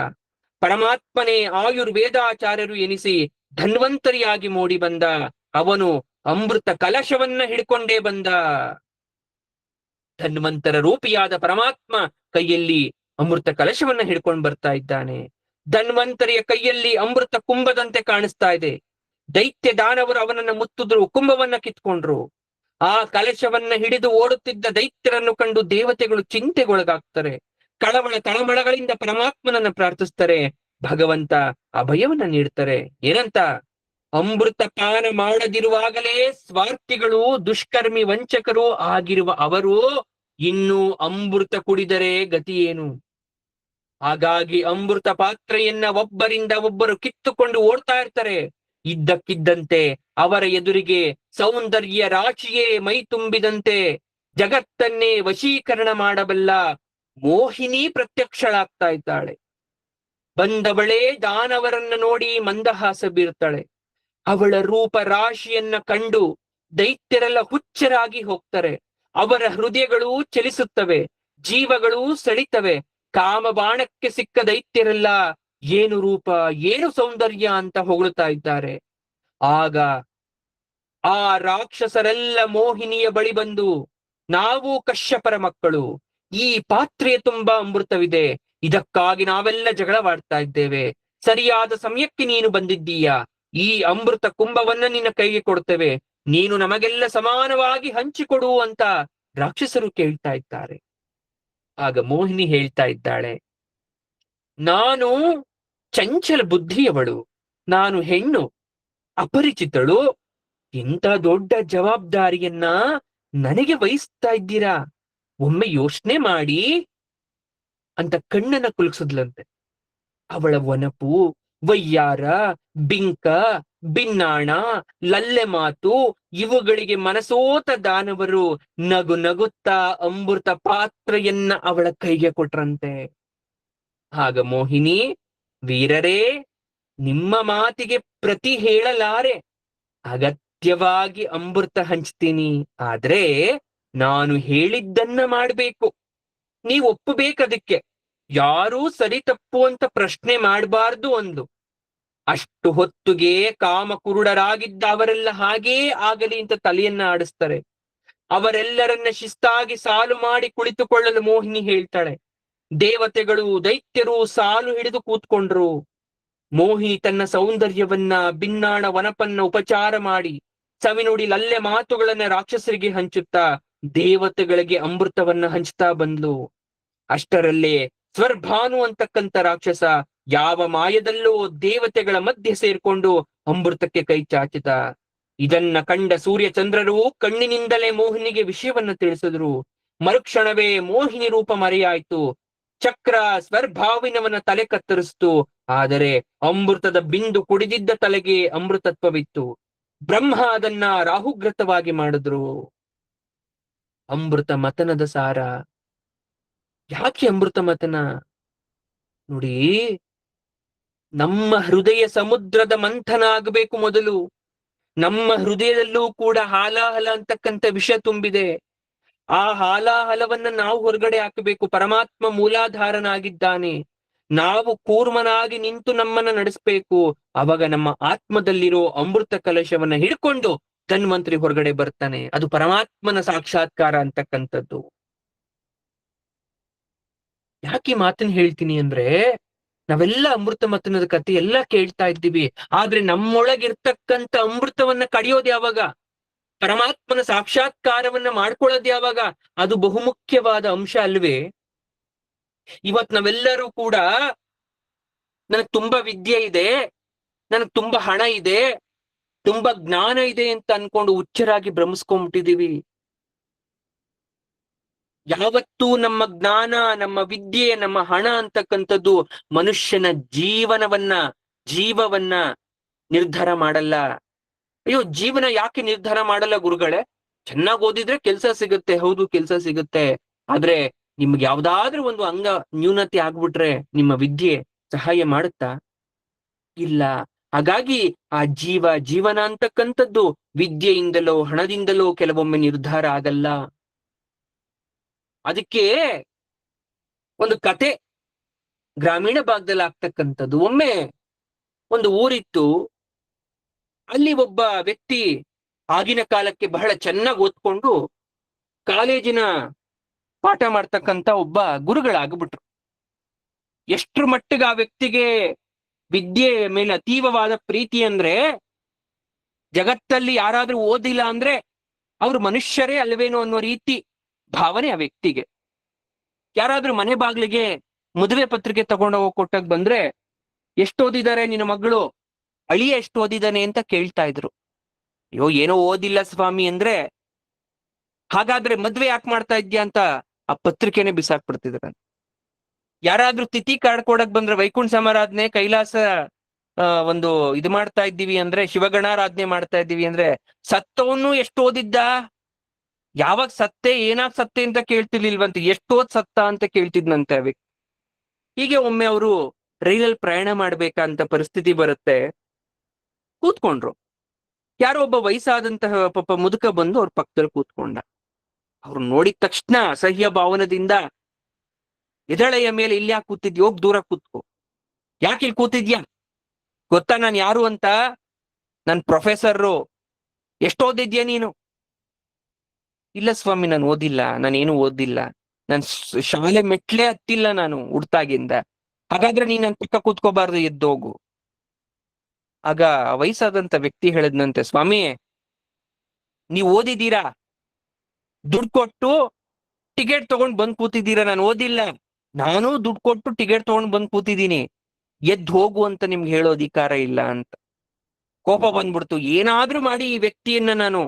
ಪರಮಾತ್ಮನೇ ಆಯುರ್ವೇದಾಚಾರ್ಯರು ಎನಿಸಿ ಧನ್ವಂತರಿಯಾಗಿ ಮೂಡಿ ಬಂದ. ಅವನು ಅಮೃತ ಕಲಶವನ್ನ ಹಿಡ್ಕೊಂಡೇ ಬಂದ. ಧನ್ವಂತರ ರೂಪಿಯಾದ ಪರಮಾತ್ಮ ಕೈಯಲ್ಲಿ ಅಮೃತ ಕಲಶವನ್ನ ಹಿಡ್ಕೊಂಡು ಬರ್ತಾ ಇದ್ದಾನೆ. ಧನ್ವಂತರಿಯ ಕೈಯಲ್ಲಿ ಅಮೃತ ಕುಂಭದಂತೆ ಕಾಣಿಸ್ತಾ ಇದೆ. ದೈತ್ಯ ದಾನವರು ಅವನನ್ನ ಮುತ್ತಿದ್ರು, ಕುಂಭವನ್ನ ಕಿತ್ಕೊಂಡ್ರು. ಆ ಕಲಶವನ್ನ ಹಿಡಿದು ಓಡುತ್ತಿದ್ದ ದೈತ್ಯರನ್ನು ಕಂಡು ದೇವತೆಗಳು ಚಿಂತೆಗೊಳಗಾಗ್ತಾರೆ. ಕಳವಳ ತಳಮಳಗಳಿಂದ ಪರಮಾತ್ಮನನ್ನ ಪ್ರಾರ್ಥಿಸ್ತಾರೆ. ಭಗವಂತ ಅಭಯವನ್ನ ನೀಡ್ತಾರೆ. ಏನಂತ? ಅಮೃತ ಪಾನ ಮಾಡದಿರುವಾಗಲೇ ಸ್ವಾರ್ಥಿಗಳು, ದುಷ್ಕರ್ಮಿ, ವಂಚಕರು ಆಗಿರುವ ಅವರು ಇನ್ನು ಅಮೃತ ಕುಡಿದರೆ ಗತಿ ಏನು? ಹಾಗಾಗಿ ಅಮೃತ ಪಾತ್ರೆಯನ್ನ ಒಬ್ಬರಿಂದ ಒಬ್ಬರು ಕಿತ್ತುಕೊಂಡು ಓಡ್ತಾ ಇರ್ತಾರೆ. ಇದ್ದಕ್ಕಿದ್ದಂತೆ ಅವರ ಎದುರಿಗೆ ಸೌಂದರ್ಯ ರಾಶಿಯೇ ಮೈ ತುಂಬಿದಂತೆ ಜಗತ್ತನ್ನೇ ವಶೀಕರಣ ಮಾಡಬಲ್ಲ ಮೋಹಿನಿ ಪ್ರತ್ಯಕ್ಷಳಾಗ್ತಾ ಇದ್ದಾಳೆ. ಬಂದವಳೇ ದಾನವರನ್ನ ನೋಡಿ ಮಂದಹಾಸ ಬೀರ್ತಾಳೆ. ಅವಳ ರೂಪ ರಾಶಿಯನ್ನ ಕಂಡು ದೈತ್ಯರೆಲ್ಲ ಹುಚ್ಚರಾಗಿ ಹೋಗ್ತಾರೆ. ಅವರ ಹೃದಯಗಳು ಚಲಿಸುತ್ತವೆ, ಜೀವಗಳು ಸೆಳಿತವೆ. ಕಾಮಬಾಣಕ್ಕೆ ಸಿಕ್ಕ ದೈತ್ಯರೆಲ್ಲ ಏನು ರೂಪ, ಏನು ಸೌಂದರ್ಯ ಅಂತ ಹೊಗಳುತ್ತಾ ಇದ್ದಾರೆ. ಆಗ ಆ ರಾಕ್ಷಸರೆಲ್ಲ ಮೋಹಿನಿಯ ಬಳಿ ಬಂದು, ನಾವು ಕಶ್ಯಪರ ಮಕ್ಕಳು, ಈ ಪಾತ್ರೆಯ ತುಂಬಾ ಅಮೃತವಿದೆ, ಇದಕ್ಕಾಗಿ ನಾವೆಲ್ಲ ಜಗಳವಾಡ್ತಾ ಇದ್ದೇವೆ. ಸರಿಯಾದ ಸಮಯಕ್ಕೆ ನೀನು ಬಂದಿದ್ದೀಯಾ, ಈ ಅಮೃತ ಕುಂಭವನ್ನ ನಿನ್ನ ಕೈಗೆ ಕೊಡ್ತೇವೆ, ನೀನು ನಮಗೆಲ್ಲ ಸಮಾನವಾಗಿ ಹಂಚಿಕೊಡು ಅಂತ ರಾಕ್ಷಸರು ಕೇಳ್ತಾ ಇದ್ದಾರೆ. ಆಗ ಮೋಹಿನಿ ಹೇಳ್ತಾ ಇದ್ದಾಳೆ, ನಾನು ಚಂಚಲ ಬುದ್ಧಿಯವಳು, ನಾನು ಹೆಣ್ಣು, ಅಪರಿಚಿತಳು. ಇಂಥ ದೊಡ್ಡ ಜವಾಬ್ದಾರಿಯನ್ನ ನನಗೆ ವಹಿಸ್ತಾ ಇದ್ದೀರಾ? ಒಮ್ಮೆ ಯೋಚನೆ ಮಾಡಿ ಅಂತ ಕಣ್ಣನ್ನ ಕುಲುಕ್ಸದ್ಲಂತೆ. ಅವಳ ವನಪು, ವಯ್ಯಾರ, ಬಿಂಕ, ಬಿನ್ನಾಣ, ಲಲ್ಲೆ ಮಾತು ಇವುಗಳಿಗೆ ಮನಸೋತ ದಾನವರು ನಗು ನಗುತ್ತಾ ಅಮೃತ ಪಾತ್ರೆಯನ್ನ ಅವಳ ಕೈಗೆ ಕೊಟ್ರಂತೆ. ಆಗ ಮೋಹಿನಿ, ವೀರರೇ, ನಿಮ್ಮ ಮಾತಿಗೆ ಪ್ರತಿ ಹೇಳಲಾರೆ, ಅಗತ್ಯವಾಗಿ ಅಮೃತ ಹಂಚ್ತೀನಿ, ಆದ್ರೆ ನಾನು ಹೇಳಿದ್ದನ್ನ ಮಾಡ್ಬೇಕು, ನೀವು ಒಪ್ಪಬೇಕದಕ್ಕೆ, ಯಾರೂ ಸರಿ ತಪ್ಪು ಅಂತ ಪ್ರಶ್ನೆ ಮಾಡಬಾರ್ದು ಅಂದು. ಅಷ್ಟು ಹೊತ್ತಿಗೆ ಕಾಮ ಕುರುಡರಾಗಿದ್ದ ಅವರೆಲ್ಲ ಹಾಗೇ ಆಗಲಿ ಅಂತ ತಲೆಯನ್ನ ಆಡಿಸ್ತಾರೆ. ಅವರೆಲ್ಲರನ್ನ ಶಿಸ್ತಾಗಿ ಸಾಲು ಮಾಡಿ ಕುಳಿತುಕೊಳ್ಳಲು ಮೋಹಿನಿ ಹೇಳ್ತಾಳೆ. ದೇವತೆಗಳು, ದೈತ್ಯರು ಸಾಲು ಹಿಡಿದು ಕೂತ್ಕೊಂಡ್ರು. ಮೋಹಿನಿ ತನ್ನ ಸೌಂದರ್ಯವನ್ನ, ಬಿನ್ನಾಣ ವನಪನ್ನ ಉಪಚಾರ ಮಾಡಿ ಸವಿನುಡಿ ಲಲ್ಲೆ ಮಾತುಗಳನ್ನ ರಾಕ್ಷಸರಿಗೆ ಹಂಚುತ್ತಾ ದೇವತೆಗಳಿಗೆ ಅಮೃತವನ್ನ ಹಂಚ್ತಾ ಬಂದ್ಲು. ಅಷ್ಟರಲ್ಲೇ ಸ್ವರ್ಭಾನು ಅಂತಕ್ಕಂಥ ರಾಕ್ಷಸ ಯಾವ ಮಾಯದಲ್ಲೋ ದೇವತೆಗಳ ಮಧ್ಯೆ ಸೇರ್ಕೊಂಡು ಅಮೃತಕ್ಕೆ ಕೈ ಚಾಚಿದ. ಇದನ್ನ ಕಂಡ ಸೂರ್ಯ ಚಂದ್ರರು ಕಣ್ಣಿನಿಂದಲೇ ಮೋಹಿನಿಗೆ ವಿಷಯವನ್ನ ತಿಳಿಸಿದ್ರು. ಮರುಕ್ಷಣವೇ ಮೋಹಿನಿ ರೂಪ ಮರೆಯಾಯ್ತು. ಚಕ್ರ ಸ್ವರ್ಭಾವಿನವನ ತಲೆ ಕತ್ತರಿಸ್ತು. ಆದರೆ ಅಮೃತದ ಬಿಂದು ಕುಡಿದಿದ್ದ ತಲೆಗೆ ಅಮೃತತ್ವವಿತ್ತು. ಬ್ರಹ್ಮ ಅದನ್ನ ರಾಹುಗ್ರತವಾಗಿ ಮಾಡಿದ್ರು. ಅಮೃತ ಮತನದ ಸಾರ. ಯಾಕೆ ಅಮೃತ ಮತನ? ನೋಡಿ, ನಮ್ಮ ಹೃದಯ ಸಮುದ್ರದ ಮಂಥನ ಆಗಬೇಕು ಮೊದಲು. ನಮ್ಮ ಹೃದಯದಲ್ಲೂ ಕೂಡ ಹಾಲಾಹಲ ಅಂತಕ್ಕಂಥ ವಿಷ ತುಂಬಿದೆ. ಆ ಹಾಲಾಹಲವನ್ನ ನಾವು ಹೊರಗಡೆ ಹಾಕಬೇಕು. ಪರಮಾತ್ಮ ಮೂಲಾಧಾರನಾಗಿದ್ದಾನೆ. ನಾವು ಕೂರ್ಮನಾಗಿ ನಿಂತು ನಮ್ಮನ್ನ ನಡೆಸಬೇಕು. ಅವಾಗ ನಮ್ಮ ಆತ್ಮದಲ್ಲಿರೋ ಅಮೃತ ಕಲಶವನ್ನ ಹಿಡ್ಕೊಂಡು ಧನ್ವಂತರಿ ಹೊರಗಡೆ ಬರ್ತಾನೆ. ಅದು ಪರಮಾತ್ಮನ ಸಾಕ್ಷಾತ್ಕಾರ ಅಂತಕ್ಕಂಥದ್ದು. ಯಾಕೆ ಮಾತನ್ನ ಹೇಳ್ತೀನಿ ಅಂದ್ರೆ, ನಾವೆಲ್ಲ ಅಮೃತ ಮತನದ ಕಥೆ ಎಲ್ಲ ಕೇಳ್ತಾ ಇದ್ದೀವಿ. ಆದ್ರೆ ನಮ್ಮೊಳಗಿರ್ತಕ್ಕಂಥ ಅಮೃತವನ್ನ ಕಡಿಯೋದು ಯಾವಾಗ? ಪರಮಾತ್ಮನ ಸಾಕ್ಷಾತ್ಕಾರವನ್ನ ಮಾಡ್ಕೊಳ್ಳೋದು ಯಾವಾಗ? ಅದು ಬಹುಮುಖ್ಯವಾದ ಅಂಶ ಅಲ್ವೇ? ಇವತ್ ನಾವೆಲ್ಲರೂ ಕೂಡ ನನಗ್ ತುಂಬಾ ವಿದ್ಯೆ ಇದೆ, ನನಗ್ ತುಂಬಾ ಹಣ ಇದೆ, ತುಂಬಾ ಜ್ಞಾನ ಇದೆ ಅಂತ ಅನ್ಕೊಂಡು ಹುಚ್ಚರಾಗಿ ಭ್ರಮಿಸ್ಕೊಂಡ್ಬಿಟ್ಟಿದೀವಿ. ಯಾವತ್ತೂ ನಮ್ಮ ಜ್ಞಾನ, ನಮ್ಮ ವಿದ್ಯೆ, ನಮ್ಮ ಹಣ ಅಂತಕ್ಕಂಥದ್ದು ಮನುಷ್ಯನ ಜೀವವನ್ನ ನಿರ್ಧಾರ ಮಾಡಲ್ಲ. ಅಯ್ಯೋ, ಜೀವನ ಯಾಕೆ ನಿರ್ಧಾರ ಮಾಡಲ್ಲ ಗುರುಗಳೇ? ಚೆನ್ನಾಗಿ ಓದಿದ್ರೆ ಕೆಲ್ಸ ಸಿಗುತ್ತೆ, ಹೌದು ಕೆಲ್ಸ ಸಿಗುತ್ತೆ. ಆದ್ರೆ ನಿಮ್ಗೆ ಯಾವ್ದಾದ್ರೂ ಒಂದು ಅಂಗ ನ್ಯೂನತೆ ಆಗ್ಬಿಟ್ರೆ ನಿಮ್ಮ ವಿದ್ಯೆ ಸಹಾಯ ಮಾಡುತ್ತಾ? ಇಲ್ಲ. ಹಾಗಾಗಿ ಆ ಜೀವನ ಅಂತಕ್ಕಂಥದ್ದು ವಿದ್ಯೆಯಿಂದಲೋ ಹಣದಿಂದಲೋ ಕೆಲವೊಮ್ಮೆ ನಿರ್ಧಾರ ಆಗಲ್ಲ. ಅದಕ್ಕೆ ಒಂದು ಕತೆ ಗ್ರಾಮೀಣ ಭಾಗದಲ್ಲಿ ಆಗ್ತಕ್ಕಂಥದ್ದು. ಒಮ್ಮೆ ಒಂದು ಊರಿತ್ತು. ಅಲ್ಲಿ ಒಬ್ಬ ವ್ಯಕ್ತಿ ಆಗಿನ ಕಾಲಕ್ಕೆ ಬಹಳ ಚೆನ್ನಾಗಿ ಓದ್ಕೊಂಡು ಕಾಲೇಜಿನ ಪಾಠ ಮಾಡ್ತಕ್ಕಂತ ಒಬ್ಬ ಗುರುಗಳಾಗ್ಬಿಟ್ರು. ಎಷ್ಟ್ರ ಮಟ್ಟಿಗೆ ಆ ವ್ಯಕ್ತಿಗೆ ವಿದ್ಯೆ ಮೇಲೆ ಅತೀವವಾದ ಪ್ರೀತಿ ಅಂದ್ರೆ, ಜಗತ್ತಲ್ಲಿ ಯಾರಾದ್ರೂ ಓದಿಲ್ಲ ಅಂದ್ರೆ ಅವ್ರು ಮನುಷ್ಯರೇ ಅಲ್ವೇನೋ ಅನ್ನೋ ರೀತಿ ಭಾವನೆ ಆ ವ್ಯಕ್ತಿಗೆ. ಯಾರಾದ್ರೂ ಮನೆ ಬಾಗ್ಲಿಗೆ ಮದುವೆ ಪತ್ರಿಕೆ ತಗೊಂಡೋಗಿ ಕೊಟ್ಟಾಗ ಬಂದ್ರೆ, ಎಷ್ಟು ಓದಿದ್ದಾರೆ ನಿನ್ನ ಮಗಳು, ಅಳಿಯ ಎಷ್ಟು ಓದಿದ್ದಾನೆ ಅಂತ ಕೇಳ್ತಾ ಇದ್ರು. ಅಯ್ಯೋ ಏನೋ ಓದಿಲ್ಲ ಸ್ವಾಮಿ ಅಂದ್ರೆ, ಹಾಗಾದ್ರೆ ಮದ್ವೆ ಯಾಕೆ ಮಾಡ್ತಾ ಇದ್ಯಾ ಅಂತ ಆ ಪತ್ರಿಕೆನೆ ಬಿಸಾಕ್ಬಿಡ್ತಿದ್ರು. ಯಾರಾದ್ರೂ ತಿಥಿ ಕಾರ್ಡ್ ಕೊಡಕ್ ಬಂದ್ರೆ, ವೈಕುಂಠ ಸಮಾರಾಧನೆ ಕೈಲಾಸ ಒಂದು ಇದು ಮಾಡ್ತಾ ಇದ್ದೀವಿ ಅಂದ್ರೆ, ಶಿವಗಣಾರಾಧನೆ ಮಾಡ್ತಾ ಇದ್ದೀವಿ ಅಂದ್ರೆ, ಸತ್ತವನು ಎಷ್ಟು ಓದಿದ್ದ, ಯಾವಾಗ ಸತ್ತೆ, ಏನಾಗ್ ಸತ್ತೆ ಅಂತ ಕೇಳ್ತಿರ್ಲಿಲ್ವಂತೆ, ಎಷ್ಟೋದ್ ಸತ್ತ ಅಂತ ಕೇಳ್ತಿದ್ನಂತೆ ವ್ಯಕ್ತಿ. ಹೀಗೆ ಒಮ್ಮೆ ಅವರು ರೈಲಲ್ಲಿ ಪ್ರಯಾಣ ಮಾಡ್ಬೇಕಂತ ಪರಿಸ್ಥಿತಿ ಬರುತ್ತೆ. ಕೂತ್ಕೊಂಡ್ರು. ಯಾರೋ ಒಬ್ಬ ವಯಸ್ಸಾದಂತಹ ಪಾಪ ಮುದುಕ ಬಂದು ಅವ್ರ ಪಕ್ಕದಲ್ಲಿ ಕೂತ್ಕೊಂಡ. ಅವ್ರು ನೋಡಿದ ತಕ್ಷಣ ಅಸಹ್ಯ ಭಾವನದಿಂದ, ಎದಳೆಯ ಮೇಲೆ ಇಲ್ಲಿ ಯಾಕೆ ಕೂತಿದ್ಯ, ಹೋಗ್ ದೂರ ಕೂತ್ಕೋ. ಯಾಕೆ ಇಲ್ಲಿ ಕೂತಿದ್ಯಾ, ಗೊತ್ತಾ ನಾನು ಯಾರು ಅಂತ? ನನ್ ಪ್ರೊಫೆಸರು. ಎಷ್ಟು ಓದಿದ್ಯಾ ನೀನು? ಇಲ್ಲ ಸ್ವಾಮಿ ನಾನು ಓದಿಲ್ಲ, ನಾನೇನು ಓದಿಲ್ಲ, ನನ್ ಶಾಲೆ ಮೆಟ್ಲೆ ಹತ್ತಿಲ್ಲ ನಾನು ಹುಡ್ತಾಗಿಂದ. ಹಾಗಾದ್ರೆ ನೀನ್ ನನ್ ಪಕ್ಕ ಕೂತ್ಕೋಬಾರ್ದು, ಎದ್ದೋಗು. ಆಗ ವಯಸ್ಸಾದಂತ ವ್ಯಕ್ತಿ ಹೇಳಿದ್ನಂತೆ, ಸ್ವಾಮಿ ನೀವ್ ಓದಿದ್ದೀರಾ, ದುಡ್ಡು ಕೊಟ್ಟು ಟಿಕೆಟ್ ತಗೊಂಡ್ ಬಂದ್ ಕೂತಿದ್ದೀರಾ, ನಾನು ಓದಿಲ್ಲ, ನಾನು ದುಡ್ಡು ಕೊಟ್ಟು ಟಿಕೆಟ್ ತಗೊಂಡ್ ಬಂದ್ ಕೂತಿದ್ದೀನಿ, ಎದ್ದು ಹೋಗು ಅಂತ ನಿಮ್ಗೆ ಹೇಳೋ ಅಧಿಕಾರ ಇಲ್ಲ ಅಂತ. ಕೋಪ ಬಂದ್ಬಿಡ್ತು. ಏನಾದ್ರೂ ಮಾಡಿ ಈ ವ್ಯಕ್ತಿಯನ್ನ ನಾನು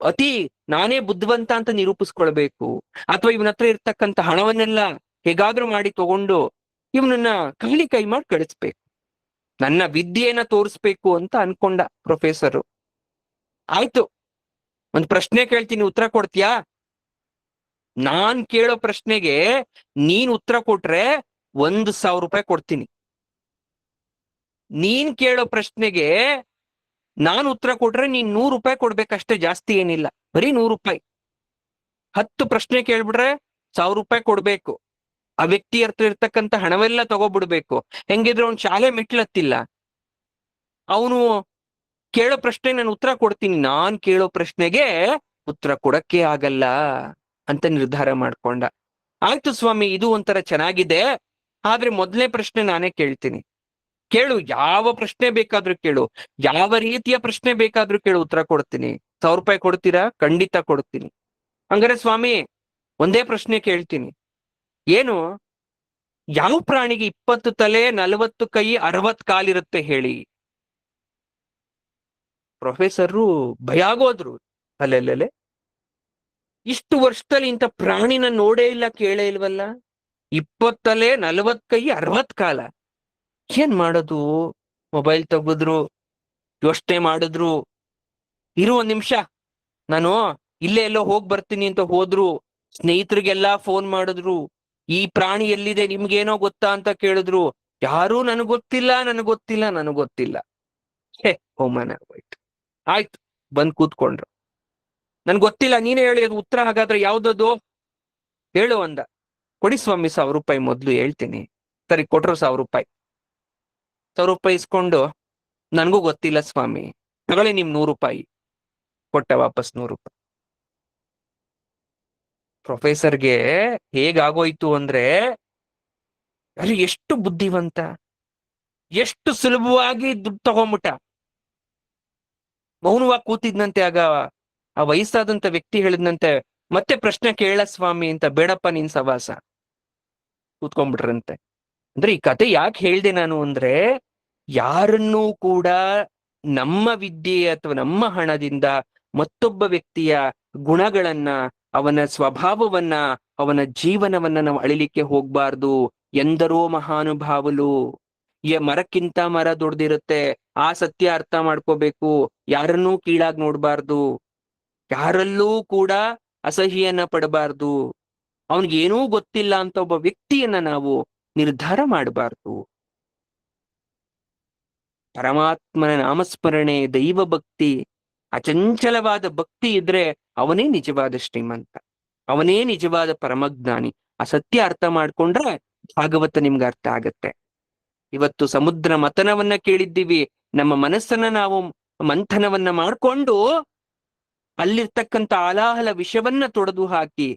ಅತಿ ನಾನೇ ಬುದ್ಧಿವಂತ ಅಂತ ನಿರೂಪಿಸ್ಕೊಳ್ಬೇಕು, ಅಥವಾ ಇವನ ಹತ್ರ ಇರ್ತಕ್ಕಂಥ ಹಣವನ್ನೆಲ್ಲ ಹೇಗಾದ್ರೂ ಮಾಡಿ ತಗೊಂಡು ಇವನನ್ನ ಕಹಳಿ ಕೈ ಮಾಡಿ ಕಳಿಸ್ಬೇಕು, ನನ್ನ ವಿದ್ಯೆಯನ್ನ ತೋರಿಸ್ಬೇಕು ಅಂತ ಅನ್ಕೊಂಡ ಪ್ರೊಫೆಸರು. ಆಯ್ತು, ಒಂದ್ ಪ್ರಶ್ನೆ ಕೇಳ್ತೀನಿ, ಉತ್ತರ ಕೊಡ್ತೀಯಾ? ನಾನ್ ಕೇಳೋ ಪ್ರಶ್ನೆಗೆ ನೀನ್ ಉತ್ತರ ಕೊಟ್ರೆ 1,000 ರೂಪಾಯಿ ಕೊಡ್ತೀನಿ. ನೀನ್ ಕೇಳೋ ಪ್ರಶ್ನೆಗೆ ನಾನು ಉತ್ತರ ಕೊಟ್ರೆ ನೀನ್ 100 ರೂಪಾಯಿ ಕೊಡ್ಬೇಕಷ್ಟೇ, ಜಾಸ್ತಿ ಏನಿಲ್ಲ, ಬರೀ 100 ರೂಪಾಯಿ. 10 ಪ್ರಶ್ನೆ ಕೇಳ್ಬಿಟ್ರೆ 1,000 ರೂಪಾಯಿ ಕೊಡ್ಬೇಕು. ಆ ವ್ಯಕ್ತಿ ಹತ್ರ ಇರ್ತಕ್ಕಂಥ ಹಣವೆಲ್ಲ ತಗೋಬಿಡ್ಬೇಕು. ಹೆಂಗಿದ್ರೆ ಅವ್ನು ಶಾಲೆ ಮೆಟ್ಲತ್ತಿಲ್ಲ, ಅವನು ಕೇಳೋ ಪ್ರಶ್ನೆ ನಾನು ಉತ್ತರ ಕೊಡ್ತೀನಿ, ನಾನ್ ಕೇಳೋ ಪ್ರಶ್ನೆಗೆ ಉತ್ತರ ಕೊಡಕ್ಕೆ ಆಗಲ್ಲ ಅಂತ ನಿರ್ಧಾರ ಮಾಡ್ಕೊಂಡ. ಆಯ್ತು ಸ್ವಾಮಿ, ಇದು ಒಂಥರ ಚೆನ್ನಾಗಿದೆ, ಆದ್ರೆ ಮೊದಲನೇ ಪ್ರಶ್ನೆ ನಾನೇ ಕೇಳ್ತೀನಿ. ಕೇಳು, ಯಾವ ಪ್ರಶ್ನೆ ಬೇಕಾದ್ರೂ ಕೇಳು, ಯಾವ ರೀತಿಯ ಪ್ರಶ್ನೆ ಬೇಕಾದ್ರೂ ಕೇಳು, ಉತ್ತರ ಕೊಡ್ತೀನಿ. 1,000 ರೂಪಾಯಿ ಕೊಡ್ತೀರಾ? ಖಂಡಿತ ಕೊಡ್ತೀನಿ. ಹಂಗಾರೆ ಸ್ವಾಮಿ ಒಂದೇ ಪ್ರಶ್ನೆ ಕೇಳ್ತೀನಿ, ಏನು, ಯಾವ ಪ್ರಾಣಿಗೆ 20 ತಲೆ 40 ಕೈ 60 ಕಾಲಿರುತ್ತೆ ಹೇಳಿ? ಪ್ರೊಫೆಸರು ಭಯ ಆಗೋದ್ರು. ಅಲ್ಲೆಲ್ಲೆಲೆ, ಇಷ್ಟು ವರ್ಷದಲ್ಲಿ ಇಂಥ ಪ್ರಾಣಿನ ನೋಡೇ ಇಲ್ಲ, ಕೇಳೇ ಇಲ್ವಲ್ಲ. 20 ತಲೆ 40 ಕೈ 60 ಕಾಲ, ಏನ್ ಮಾಡೋದು? ಮೊಬೈಲ್ ತೆಗೆದ್ರು, ಯೋಚನೆ ಮಾಡಿದ್ರು. ಇರು ಒಂದ್ ನಿಮಿಷ, ನಾನು ಇಲ್ಲೇ ಎಲ್ಲೋ ಹೋಗ್ ಬರ್ತೀನಿ ಅಂತ ಹೋದ್ರು. ಸ್ನೇಹಿತರಿಗೆಲ್ಲಾ ಫೋನ್ ಮಾಡಿದ್ರು, ಈ ಪ್ರಾಣಿ ಎಲ್ಲಿದೆ ನಿಮ್ಗೇನೋ ಗೊತ್ತಾ ಅಂತ ಕೇಳಿದ್ರು. ಯಾರೂ ನನಗ್ ಗೊತ್ತಿಲ್ಲ, ನನಗ್ ಗೊತ್ತಿಲ್ಲ, ನನಗ್ ಗೊತ್ತಿಲ್ಲ. ಅವಮಾನ ಆಗೋಯ್ತು. ಆಯ್ತು, ಬಂದ್ ಕೂತ್ಕೊಂಡ್ರು. ನನ್ ಗೊತ್ತಿಲ್ಲ, ನೀನೇ ಹೇಳಿ ಅದು ಉತ್ತರ, ಹಾಗಾದ್ರೆ ಯಾವ್ದದು ಹೇಳು ಅಂದ. ಕೊಡಿ ಸ್ವಾಮಿ 1,000 ರೂಪಾಯಿ, ಮೊದ್ಲು ಹೇಳ್ತೀನಿ. ಸರಿ, ಕೊಟ್ರು 1,000 ರೂಪಾಯಿ. 1,000 ರೂಪಾಯಿ ಇಸ್ಕೊಂಡು, ನನ್ಗೂ ಗೊತ್ತಿಲ್ಲ ಸ್ವಾಮಿ, ತಗೊಳ್ಳಿ ನಿಮ್ 100 ರೂಪಾಯಿ. ಕೊಟ್ಟ ವಾಪಸ್ 100 ರೂಪಾಯಿ. ಪ್ರೊಫೆಸರ್ಗೆ ಹೇಗಾಗೋಯ್ತು ಅಂದ್ರೆ, ಅಲ್ಲಿ ಎಷ್ಟು ಬುದ್ಧಿವಂತ, ಎಷ್ಟು ಸುಲಭವಾಗಿ ದುಡ್ಡು ತಗೊಂಬಿಟ್ಟ. ಮೌನವಾಗಿ ಕೂತಿದ್ನಂತೆ. ಆಗ ಆ ವಯಸ್ಸಾದಂತ ವ್ಯಕ್ತಿ ಹೇಳಿದ್ನಂತೆ, ಮತ್ತೆ ಪ್ರಶ್ನೆ ಕೇಳ ಸ್ವಾಮಿ ಅಂತ. ಬೇಡಪ್ಪ ನಿನ್ ಸವಾಸ, ಕೂತ್ಕೊಂಡ್ಬಿಟ್ರಂತೆ. ಅಂದ್ರೆ ಈ ಕತೆ ಯಾಕೆ ಹೇಳ್ದೆ ನಾನು ಅಂದ್ರೆ, ಯಾರನ್ನೂ ಕೂಡ ನಮ್ಮ ವಿದ್ಯೆ ಅಥವಾ ನಮ್ಮ ಹಣದಿಂದ ಮತ್ತೊಬ್ಬ ವ್ಯಕ್ತಿಯ ಗುಣಗಳನ್ನ, ಅವನ ಸ್ವಭಾವವನ್ನ, ಅವನ ಜೀವನವನ್ನ ನಾವು ಅಳಿಲಿಕ್ಕೆ ಹೋಗ್ಬಾರ್ದು. ಎಂದರೋ ಮಹಾನುಭಾವುಲು, ಮರಕ್ಕಿಂತ ಮರ ದೊಡ್ಡದಿರುತ್ತೆ, ಆ ಸತ್ಯ ಅರ್ಥ ಮಾಡ್ಕೋಬೇಕು. ಯಾರನ್ನೂ ಕೀಳಾಗಿ ನೋಡ್ಬಾರ್ದು. ಯಾರಲ್ಲೂ ಕೂಡ ಅಸಹ್ಯನ ಪಡಬಾರ್ದು. ಅವನಿಗೇನೂ ಗೊತ್ತಿಲ್ಲ ಅಂತ ಒಬ್ಬ ವ್ಯಕ್ತಿಯನ್ನ ನಾವು ನಿರ್ಧಾರ ಮಾಡಬಾರ್ದು. ಪರಮಾತ್ಮನ ನಾಮಸ್ಮರಣೆ, ದೈವ ಭಕ್ತಿ, ಅಚಂಚಲವಾದ ಭಕ್ತಿ ಇದ್ರೆ ಅವನೇ ನಿಜವಾದ ಶ್ರೀಮಂತ, ಅವನೇ ನಿಜವಾದ ಪರಮಜ್ಞಾನಿ. ಆ ಸತ್ಯ ಅರ್ಥ ಮಾಡ್ಕೊಂಡ್ರೆ ಭಾಗವತ ನಿಮ್ಗೆ ಅರ್ಥ ಆಗತ್ತೆ. ಇವತ್ತು ಸಮುದ್ರ ಮಥನವನ್ನ ಕೇಳಿದ್ದೀವಿ. ನಮ್ಮ ಮನಸ್ಸನ್ನ ನಾವು ಮಂಥನವನ್ನ ಮಾಡ್ಕೊಂಡು ಅಲ್ಲಿರ್ತಕ್ಕಂಥ ಆಲಾಹಲ ವಿಷವನ್ನ ತೊಡೆದು ಹಾಕಿ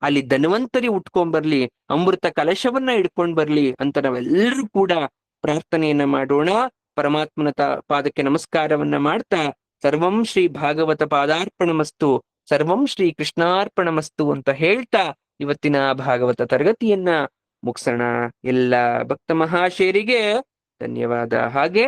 ಅಲ್ಲಿ ಧನ್ವಂತರಿ ಉಟ್ಕೊಂಡ್ಬರ್ಲಿ, ಅಮೃತ ಕಲಶವನ್ನ ಇಡ್ಕೊಂಡ್ ಬರ್ಲಿ ಅಂತ ನಾವೆಲ್ಲರೂ ಕೂಡ ಪ್ರಾರ್ಥನೆಯನ್ನ ಮಾಡೋಣ. ಪರಮಾತ್ಮನ ಪಾದಕ್ಕೆ ನಮಸ್ಕಾರವನ್ನ ಮಾಡ್ತಾ ಸರ್ವಂ ಶ್ರೀ ಭಾಗವತ ಪಾದಾರ್ಪಣಮಸ್ತು, ಸರ್ವಂ ಶ್ರೀ ಕೃಷ್ಣಾರ್ಪಣಮಸ್ತು ಅಂತ ಹೇಳ್ತಾ ಇವತ್ತಿನ ಭಾಗವತ ತರಗತಿಯನ್ನ ಮುಗಿಸೋಣ. ಎಲ್ಲ ಭಕ್ತ ಮಹಾಶಯರಿಗೆ ಧನ್ಯವಾದ. ಹಾಗೆ